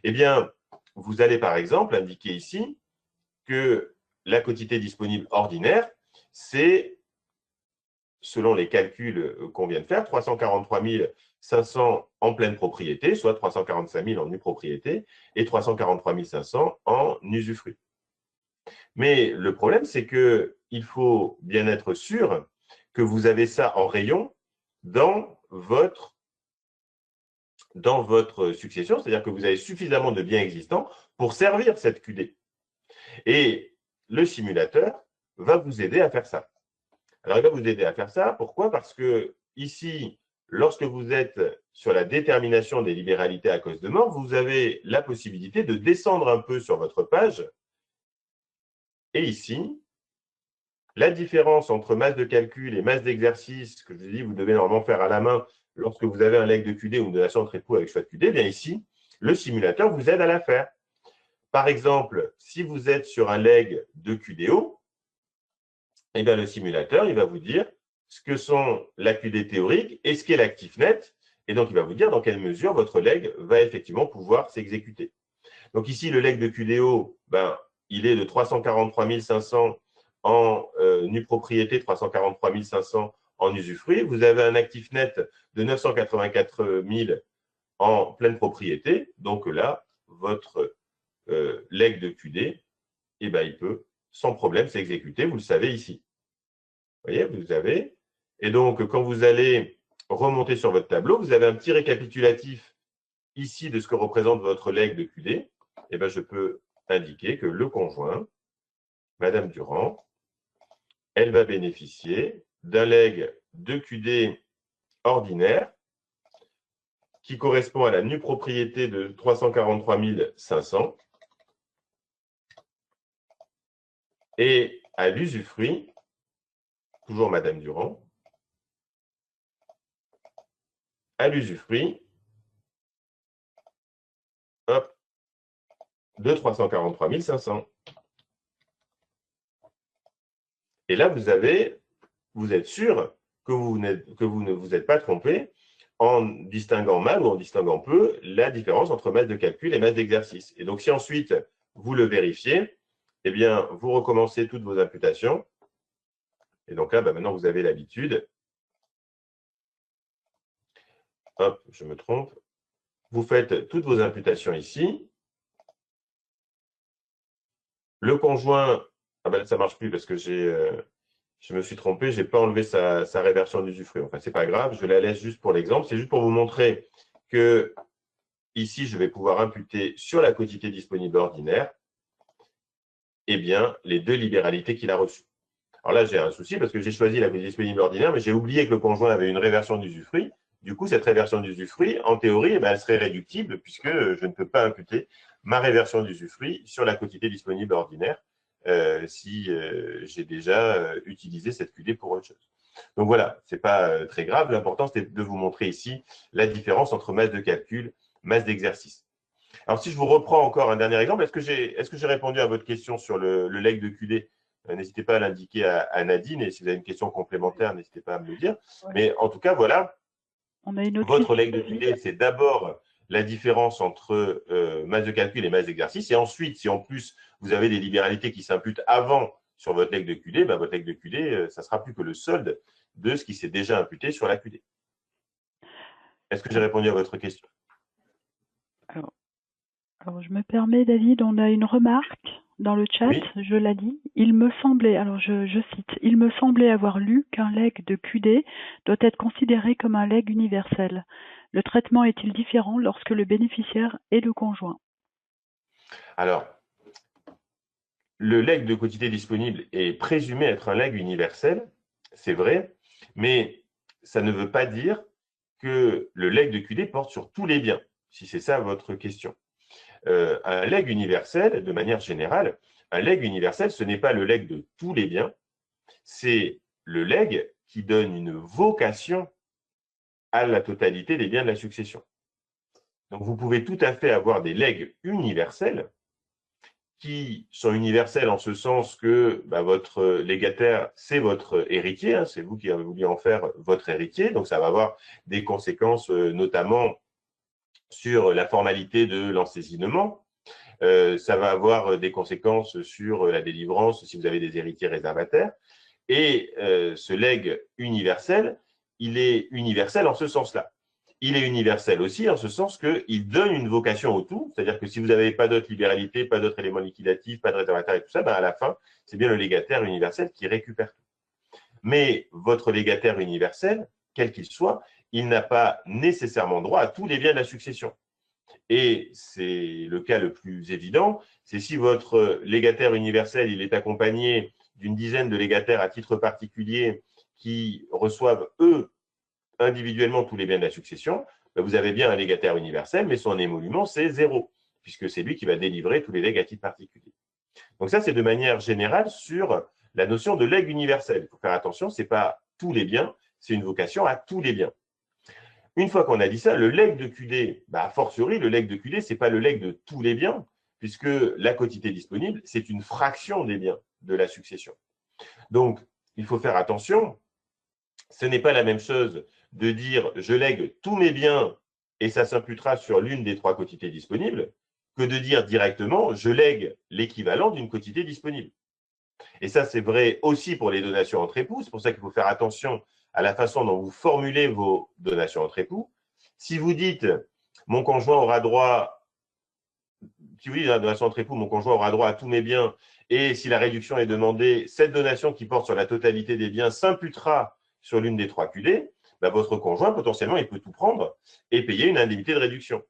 Eh bien, vous allez par exemple indiquer ici que la quotité disponible ordinaire, c'est, selon les calculs qu'on vient de faire, 343 500 en pleine propriété, soit 345 000 en nue propriété et 343 500 en usufruit. Mais le problème, c'est qu'il faut bien être sûr que vous avez ça en rayon dans votre succession, c'est-à-dire que vous avez suffisamment de biens existants pour servir cette QD. Et le simulateur va vous aider à faire ça. Alors, il va vous aider à faire ça. Pourquoi? Parce que ici, lorsque vous êtes sur la détermination des libéralités à cause de mort, vous avez la possibilité de descendre un peu sur votre page. Et ici, la différence entre masse de calcul et masse d'exercice, que je vous ai dit, vous devez normalement faire à la main lorsque vous avez un leg de QD ou une donation entre époux avec choix de QD, bien ici, le simulateur vous aide à la faire. Par exemple, si vous êtes sur un leg de QDO, eh bien, le simulateur, il va vous dire ce que sont la QD théorique et ce qu'est l'actif net. Et donc, il va vous dire dans quelle mesure votre leg va effectivement pouvoir s'exécuter. Donc ici, le leg de QDO, il est de 343 500 en nue propriété, 343 500 en usufruit. Vous avez un actif net de 984 000 en pleine propriété. Donc là, votre leg de QD, il peut sans problème s'exécuter. Vous le savez ici. Vous voyez, vous avez. Et donc, quand vous allez remonter sur votre tableau, vous avez un petit récapitulatif ici de ce que représente votre leg de QD. Je peux indiquer que le conjoint, Madame Durand, elle va bénéficier d'un leg de QD ordinaire qui correspond à la nue propriété de 343 500 et à l'usufruit, toujours Madame Durand, à l'usufruit de 343 500. Et là, vous êtes sûr que vous ne vous êtes pas trompé en distinguant mal ou en distinguant peu la différence entre masse de calcul et masse d'exercice. Et donc, si ensuite vous le vérifiez, eh bien, vous recommencez toutes vos imputations. Et donc là, maintenant, vous avez l'habitude. Hop, je me trompe. Vous faites toutes vos imputations ici. Le conjoint, ça ne marche plus parce que je me suis trompé, je n'ai pas enlevé sa réversion d'usufruit. Enfin, ce n'est pas grave, je la laisse juste pour l'exemple. C'est juste pour vous montrer que ici, je vais pouvoir imputer sur la quotité disponible ordinaire les deux libéralités qu'il a reçues. Alors là, j'ai un souci parce que j'ai choisi la quotité disponible ordinaire, mais j'ai oublié que le conjoint avait une réversion d'usufruit. Du coup, cette réversion d'usufruit, en théorie, elle serait réductible puisque je ne peux pas imputer ma réversion d'usufruit sur la quotité disponible ordinaire si j'ai déjà utilisé cette QD pour autre chose. Donc voilà, ce n'est pas très grave. L'important, c'est de vous montrer ici la différence entre masse de calcul, masse d'exercice. Alors, si je vous reprends encore un dernier exemple, est-ce que j'ai répondu à votre question sur le leg de QD? N'hésitez pas à l'indiquer à Nadine, et si vous avez une question complémentaire, n'hésitez pas à me le dire. Ouais. Mais en tout cas, voilà, On a une autre votre question. leg de QD, c'est d'abord la différence entre masse de calcul et masse d'exercice. Et ensuite, si en plus vous avez des libéralités qui s'imputent avant sur votre leg de QD, votre leg de QD, ça ne sera plus que le solde de ce qui s'est déjà imputé sur la QD. Est-ce que j'ai répondu à votre question? Alors, je me permets, David, on a une remarque dans le chat, Oui. je l'ai dit. Il me semblait, alors je cite, il me semblait avoir lu qu'un legs de QD doit être considéré comme un legs universel. Le traitement est-il différent lorsque le bénéficiaire est le conjoint? Alors, le leg de quotité disponible est présumé être un leg universel, c'est vrai, mais ça ne veut pas dire que le leg de QD porte sur tous les biens, si c'est ça votre question. Un leg universel, de manière générale, un leg universel, ce n'est pas le leg de tous les biens, c'est le leg qui donne une vocation à la totalité des biens de la succession. Donc, vous pouvez tout à fait avoir des legs universels qui sont universels en ce sens que votre légataire, c'est votre héritier, c'est vous qui avez voulu en faire votre héritier, donc ça va avoir des conséquences notamment sur la formalité de l'ensaisinement, ça va avoir des conséquences sur la délivrance si vous avez des héritiers réservataires, et ce legs universel, il est universel en ce sens-là. Il est universel aussi en ce sens qu'il donne une vocation au tout, c'est-à-dire que si vous n'avez pas d'autres libéralités, pas d'autres éléments liquidatifs, pas de réservataire et tout ça, à la fin, c'est bien le légataire universel qui récupère tout. Mais votre légataire universel, quel qu'il soit, il n'a pas nécessairement droit à tous les biens de la succession. Et c'est le cas le plus évident, c'est si votre légataire universel, il est accompagné d'une dizaine de légataires à titre particulier qui reçoivent, eux, individuellement tous les biens de la succession, vous avez bien un légataire universel, mais son émolument, c'est 0, puisque c'est lui qui va délivrer tous les legs à titre particulier. Donc ça, c'est de manière générale sur la notion de legs universel. Il faut faire attention, ce n'est pas tous les biens, c'est une vocation à tous les biens. Une fois qu'on a dit ça, le leg de QD, a fortiori, le leg de QD, ce n'est pas le leg de tous les biens, puisque la quotité disponible, c'est une fraction des biens de la succession. Donc, il faut faire attention, ce n'est pas la même chose de dire je lègue tous mes biens et ça s'imputera sur l'une des trois quotités disponibles, que de dire directement je lègue l'équivalent d'une quotité disponible. Et ça, c'est vrai aussi pour les donations entre époux. C'est pour ça qu'il faut faire attention à la façon dont vous formulez vos donations entre époux. Si vous dites mon conjoint aura droit, si vous dites la donation entre époux, mon conjoint aura droit à tous mes biens, et si la réduction est demandée, cette donation qui porte sur la totalité des biens s'imputera sur l'une des trois QD, votre conjoint, potentiellement, il peut tout prendre et payer une indemnité de réduction.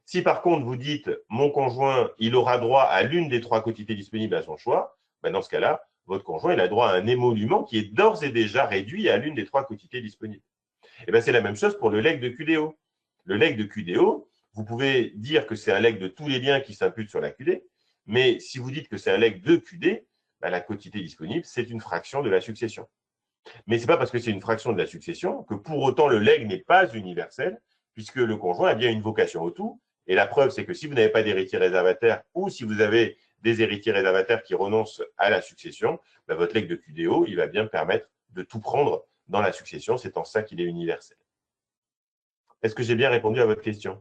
Si par contre, vous dites mon conjoint, il aura droit à l'une des trois quotités disponibles à son choix, dans ce cas-là, votre conjoint, il a droit à un émolument qui est d'ores et déjà réduit à l'une des trois quotités disponibles. Et c'est la même chose pour le leg de QDO. Le leg de QDO, vous pouvez dire que c'est un leg de tous les biens qui s'imputent sur la QD, mais si vous dites que c'est un leg de QD, la quotité disponible, c'est une fraction de la succession. Mais ce n'est pas parce que c'est une fraction de la succession que pour autant le leg n'est pas universel, puisque le conjoint a bien une vocation au tout. Et la preuve, c'est que si vous n'avez pas d'héritier réservataire ou si vous avez des héritiers réservataires qui renoncent à la succession, votre leg de QDO, il va bien permettre de tout prendre dans la succession. C'est en ça qu'il est universel. Est-ce que j'ai bien répondu à votre question?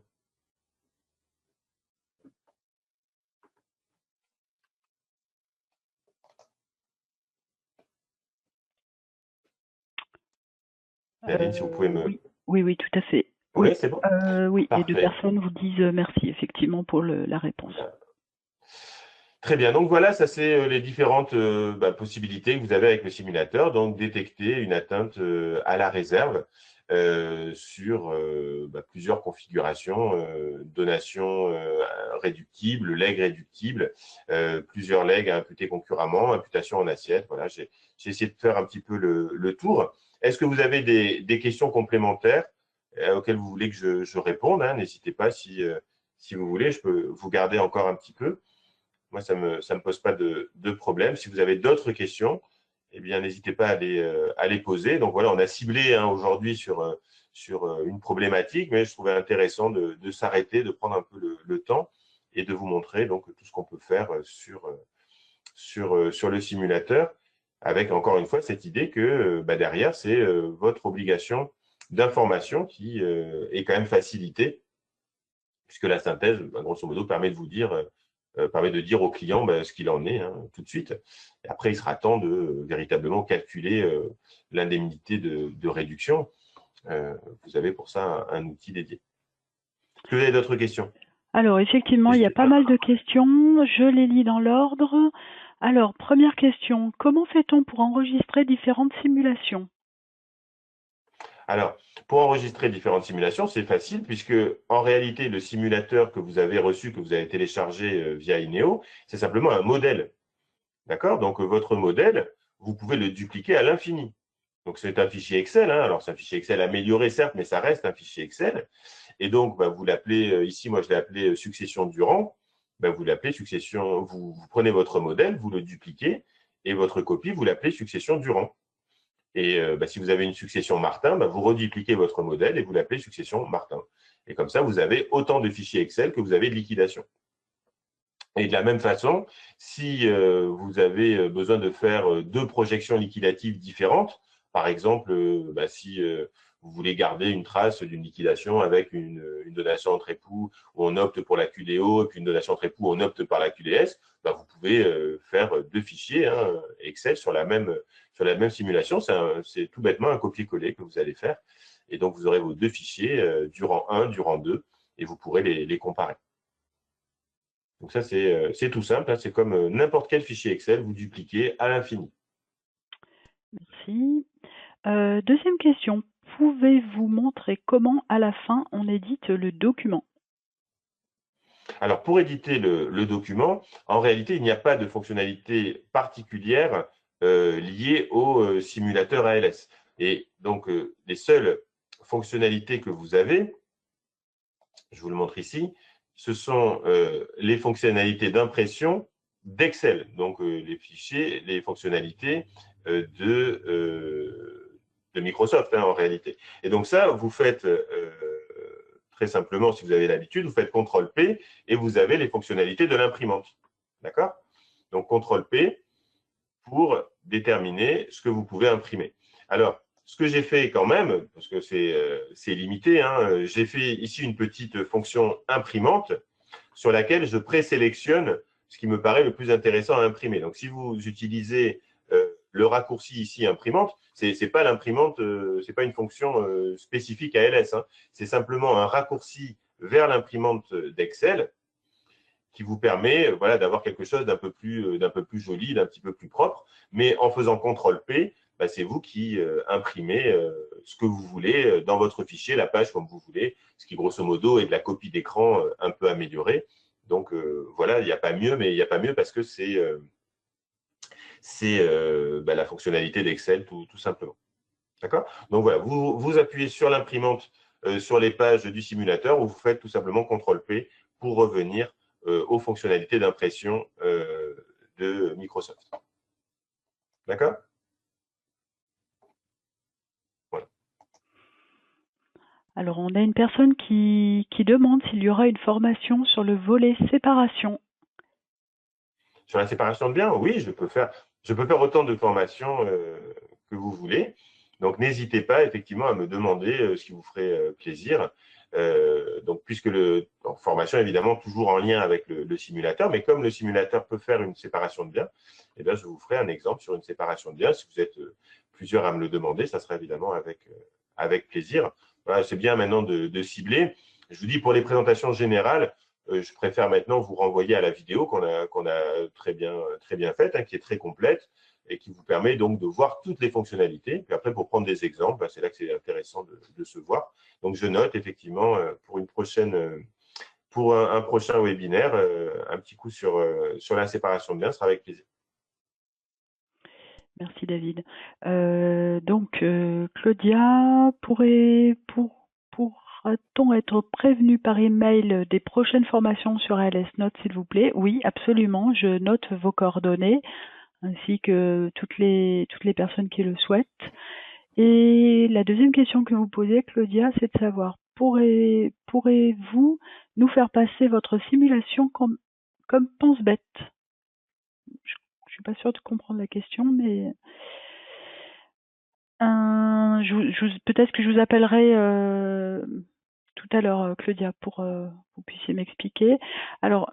Nadine, si vous pouvez me… Oui, tout à fait. Oui, c'est bon. Oui, parfait. Les deux personnes vous disent merci, effectivement, pour la réponse. Très bien. Donc voilà, ça c'est les différentes possibilités que vous avez avec le simulateur. Donc détecter une atteinte à la réserve sur plusieurs configurations, donation réductible, legs réductible, plusieurs legs à imputer concurremment, imputation en assiette. Voilà, j'ai essayé de faire un petit peu le tour. Est-ce que vous avez des questions complémentaires auxquelles vous voulez que je réponde, hein. N'hésitez pas si vous voulez, je peux vous garder encore un petit peu. Moi, ça me pose pas de problème. Si vous avez d'autres questions, eh bien, n'hésitez pas à les poser. Donc voilà, on a ciblé hein, aujourd'hui sur une problématique, mais je trouvais intéressant de s'arrêter, de prendre un peu le temps et de vous montrer donc tout ce qu'on peut faire sur le simulateur, avec encore une fois cette idée que bah, derrière, c'est votre obligation d'information qui est quand même facilitée, puisque la synthèse, bah, grosso modo, permet de dire au client bah, ce qu'il en est hein, tout de suite. Et après, il sera temps de véritablement calculer l'indemnité de réduction. Vous avez pour ça un outil dédié. Est-ce que vous avez d'autres questions? Alors, effectivement, il y a N'hésitez pas pas. mal de questions. Je les lis dans l'ordre. Alors, première question, comment fait-on pour enregistrer différentes simulations? Alors, pour enregistrer différentes simulations, c'est facile puisque en réalité, le simulateur que vous avez reçu, que vous avez téléchargé via Ineo, c'est simplement un modèle. D'accord? Donc, votre modèle, vous pouvez le dupliquer à l'infini. Donc, c'est un fichier Excel. Hein. Alors, c'est un fichier Excel amélioré, certes, mais ça reste un fichier Excel. Et donc, bah, vous l'appelez, ici, moi, je l'ai appelé succession Durand. Bah, vous l'appelez succession, vous prenez votre modèle, vous le dupliquez, et votre copie, vous l'appelez succession Durand. Et bah, si vous avez une succession Martin, bah, vous redupliquez votre modèle et vous l'appelez succession Martin. Et comme ça, vous avez autant de fichiers Excel que vous avez de liquidation. Et de la même façon, si vous avez besoin de faire deux projections liquidatives différentes, par exemple, bah, si vous voulez garder une trace d'une liquidation avec une donation entre époux où on opte pour la QDO et puis une donation entre époux où on opte par la QDS, bah, vous pouvez faire deux fichiers hein, Excel sur la même simulation. C'est tout bêtement un copier-coller que vous allez faire. Et donc, vous aurez vos deux fichiers du rang 1, du rang 2, et vous pourrez les comparer. Donc ça, c'est tout simple. Hein. C'est comme n'importe quel fichier Excel, vous dupliquez à l'infini. Merci. Deuxième question, pouvez-vous montrer comment à la fin on édite le document? Alors, pour éditer le document, en réalité, il n'y a pas de fonctionnalité particulière liée au simulateur ALS. Et donc, les seules fonctionnalités que vous avez, je vous le montre ici, ce sont les fonctionnalités d'impression d'Excel. Donc, les fichiers, les fonctionnalités de Microsoft, hein, en réalité. Et donc, ça, vous faites très simplement, si vous avez l'habitude, vous faites CTRL-P et vous avez les fonctionnalités de l'imprimante. D'accord? Donc, CTRL-P pour déterminer ce que vous pouvez imprimer. Alors, ce que j'ai fait quand même, parce que c'est limité, hein, j'ai fait ici une petite fonction imprimante sur laquelle je présélectionne ce qui me paraît le plus intéressant à imprimer. Donc, si vous utilisez le raccourci ici imprimante, c'est pas l'imprimante, c'est pas une fonction spécifique à LS. Hein. C'est simplement un raccourci vers l'imprimante d'Excel qui vous permet voilà, d'avoir quelque chose d'un peu plus joli, d'un petit peu plus propre. Mais en faisant CTRL-P, bah, c'est vous qui imprimez ce que vous voulez dans votre fichier, la page comme vous voulez, ce qui grosso modo est de la copie d'écran un peu améliorée. Donc voilà, il n'y a pas mieux, mais il n'y a pas mieux parce que c'est bah, la fonctionnalité d'Excel tout simplement. D'accord? Donc voilà, vous appuyez sur l'imprimante sur les pages du simulateur ou vous faites tout simplement CTRL-P pour revenir aux fonctionnalités d'impression de Microsoft. D'accord? Voilà. Alors, on a une personne qui demande s'il y aura une formation sur le volet séparation. Sur la séparation de biens, oui, je peux faire autant de formations que vous voulez. Donc, n'hésitez pas effectivement à me demander ce qui vous ferait plaisir. Donc, puisque formation évidemment toujours en lien avec le simulateur, mais comme le simulateur peut faire une séparation de biens, eh bien, je vous ferai un exemple sur une séparation de biens. Si vous êtes plusieurs à me le demander, ça sera évidemment avec plaisir. Voilà, c'est bien maintenant de cibler. Je vous dis pour les présentations générales, je préfère maintenant vous renvoyer à la vidéo qu'on a très bien faite, hein, qui est très complète et qui vous permet donc de voir toutes les fonctionnalités. Puis après, pour prendre des exemples, bah, c'est là que c'est intéressant de se voir. Donc, je note effectivement pour un prochain webinaire, un petit coup sur la séparation de biens, ce sera avec plaisir. Merci David. Donc Claudia, pour Pourra-t-on être prévenu par email des prochaines formations sur ALS Note, s'il vous plaît? Oui, absolument. Je note vos coordonnées ainsi que toutes les personnes qui le souhaitent. Et la deuxième question que vous posez, Claudia, c'est de savoir, pourrez-vous nous faire passer votre simulation comme pense-bête? Je ne suis pas sûre de comprendre la question, mais peut-être que je vous appellerai tout à l'heure, Claudia, pour que vous puissiez m'expliquer. Alors,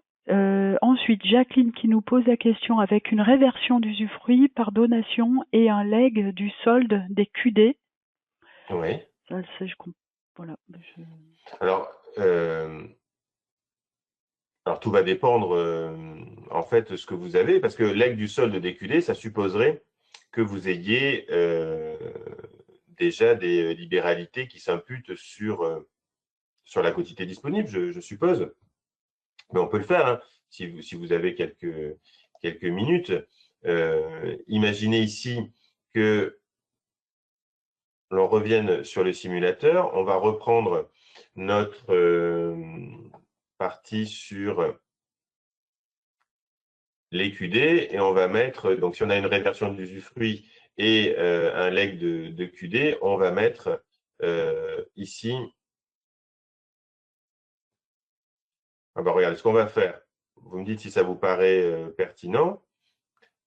ensuite, Jacqueline qui nous pose la question avec une réversion d'usufruit par donation et un leg du solde des QD. Oui. Ça, je comprends. Voilà. Alors, tout va dépendre, en fait, de ce que vous avez, parce que leg du solde des QD, ça supposerait que vous ayez déjà des libéralités qui s'imputent sur la quotité disponible, je suppose. Mais on peut le faire, hein, si vous avez quelques minutes. Imaginez ici que l'on revienne sur le simulateur. On va reprendre notre partie sur les QD et on va mettre, donc si on a une réversion d'usufruit et un leg de QD, on va mettre ici. Ah bah regardez, ce qu'on va faire, vous me dites si ça vous paraît pertinent.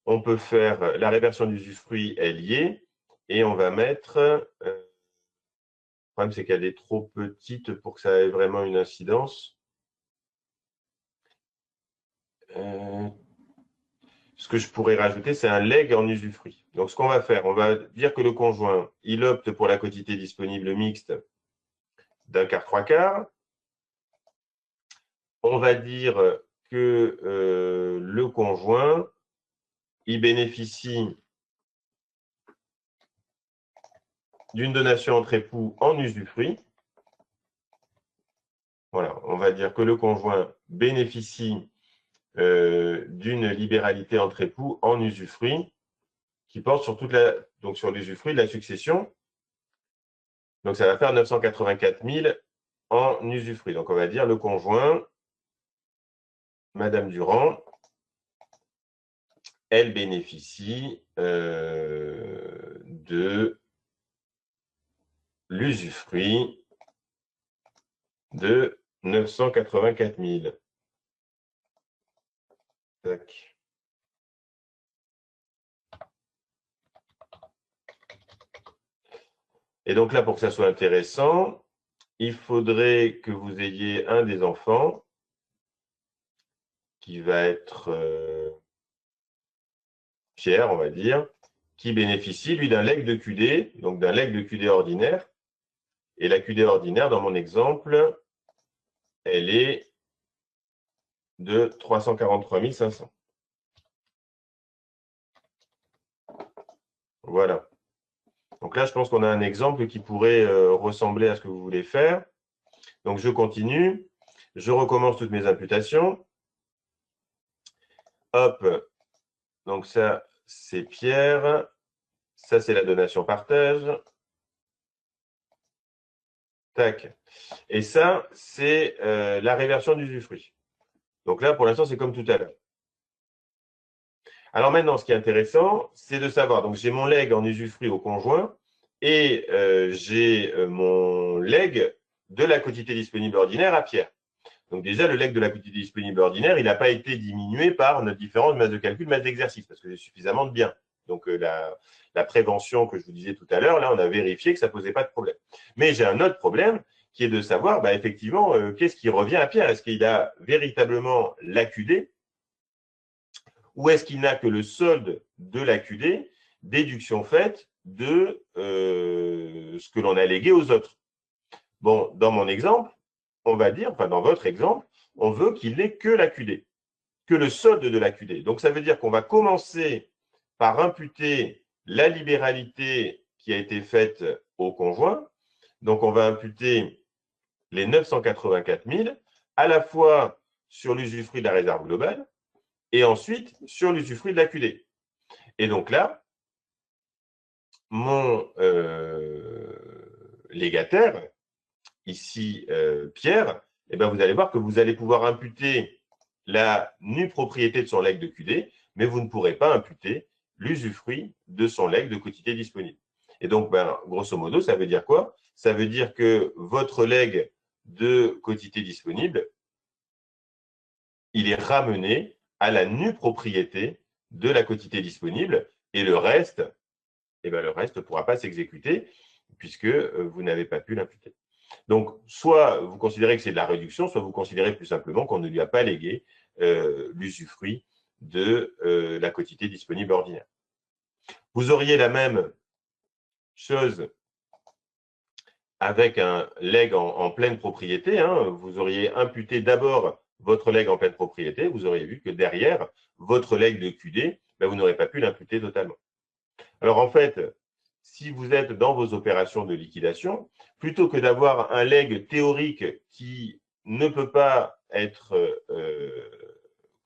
On peut faire la réversion d'usufruit est liée et on va mettre. Le problème, c'est qu'elle est trop petite pour que ça ait vraiment une incidence. Ce que je pourrais rajouter, c'est un leg en usufruit. Donc, ce qu'on va faire, on va dire que le conjoint, il opte pour la quotité disponible mixte d'un quart, trois quarts. On va dire que le conjoint, il bénéficie d'une donation entre époux en usufruit. Voilà, on va dire que le conjoint bénéficie d'une libéralité entre époux en usufruit qui porte sur sur l'usufruit de la succession. Donc, ça va faire 984 000 en usufruit. Donc, on va dire le conjoint, Madame Durand, elle bénéficie de l'usufruit de 984 000. Tac. Et donc là, pour que ça soit intéressant, il faudrait que vous ayez un des enfants qui va être Pierre, on va dire, qui bénéficie, lui, d'un leg de QD, donc d'un leg de QD ordinaire. Et la QD ordinaire, dans mon exemple, elle est de 343 500. Voilà. Donc là, je pense qu'on a un exemple qui pourrait ressembler à ce que vous voulez faire. Donc, je continue. Je recommence toutes mes imputations. Hop. Donc, ça, c'est Pierre. Ça, c'est la donation partage. Tac. Et ça, c'est la réversion d'usufruit. Donc là, pour l'instant, c'est comme tout à l'heure. Alors maintenant, ce qui est intéressant, c'est de savoir, donc j'ai mon leg en usufruit au conjoint et j'ai mon leg de la quotité disponible ordinaire à Pierre. Donc déjà, le leg de la quotité disponible ordinaire, il n'a pas été diminué par notre différence de masse de calcul, masse d'exercice, parce que j'ai suffisamment de biens. Donc la prévention que je vous disais tout à l'heure, là, on a vérifié que ça ne posait pas de problème. Mais j'ai un autre problème qui est de savoir, effectivement, qu'est-ce qui revient à Pierre? Est-ce qu'il a véritablement l'AQD ou est-ce qu'il n'a que le solde de l'AQD, déduction faite de ce que l'on a légué aux autres? Bon, dans mon exemple, on va dire, enfin dans votre exemple, on veut qu'il n'ait que l'AQD, que le solde de l'AQD. Donc, ça veut dire qu'on va commencer par imputer la libéralité qui a été faite au conjoint. Donc, on va imputer les 984 000 à la fois sur l'usufruit de la réserve globale et ensuite sur l'usufruit de l'AQD. Et donc là, mon légataire, ici Pierre, eh bien, vous allez voir que vous allez pouvoir imputer la nue propriété de son legs de QD, mais vous ne pourrez pas imputer l'usufruit de son legs de quotité disponible. Et donc, ben, grosso modo, ça veut dire quoi? Ça veut dire que votre legs de quotité disponible, il est ramené à la nue propriété de la quotité disponible, et le reste, eh ben, le reste ne pourra pas s'exécuter puisque vous n'avez pas pu l'imputer. Donc, soit vous considérez que c'est de la réduction, soit vous considérez plus simplement qu'on ne lui a pas légué l'usufruit de la quotité disponible ordinaire. Vous auriez la même chose avec un legs en pleine propriété. Hein. Vous auriez imputé d'abord votre legs en pleine propriété. Vous auriez vu que derrière, votre legs de QD, ben, vous n'aurez pas pu l'imputer totalement. Alors, en fait, si vous êtes dans vos opérations de liquidation, plutôt que d'avoir un legs théorique qui ne peut pas être,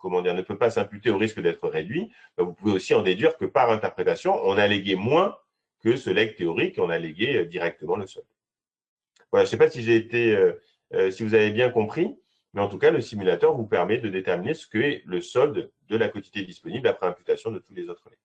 ne peut pas s'imputer au risque d'être réduit, vous pouvez aussi en déduire que par interprétation, on a légué moins que ce legs théorique, on a légué directement le solde. Voilà, je ne sais pas si si vous avez bien compris, mais en tout cas, le simulateur vous permet de déterminer ce qu'est le solde de la quantité disponible après imputation de tous les autres legs.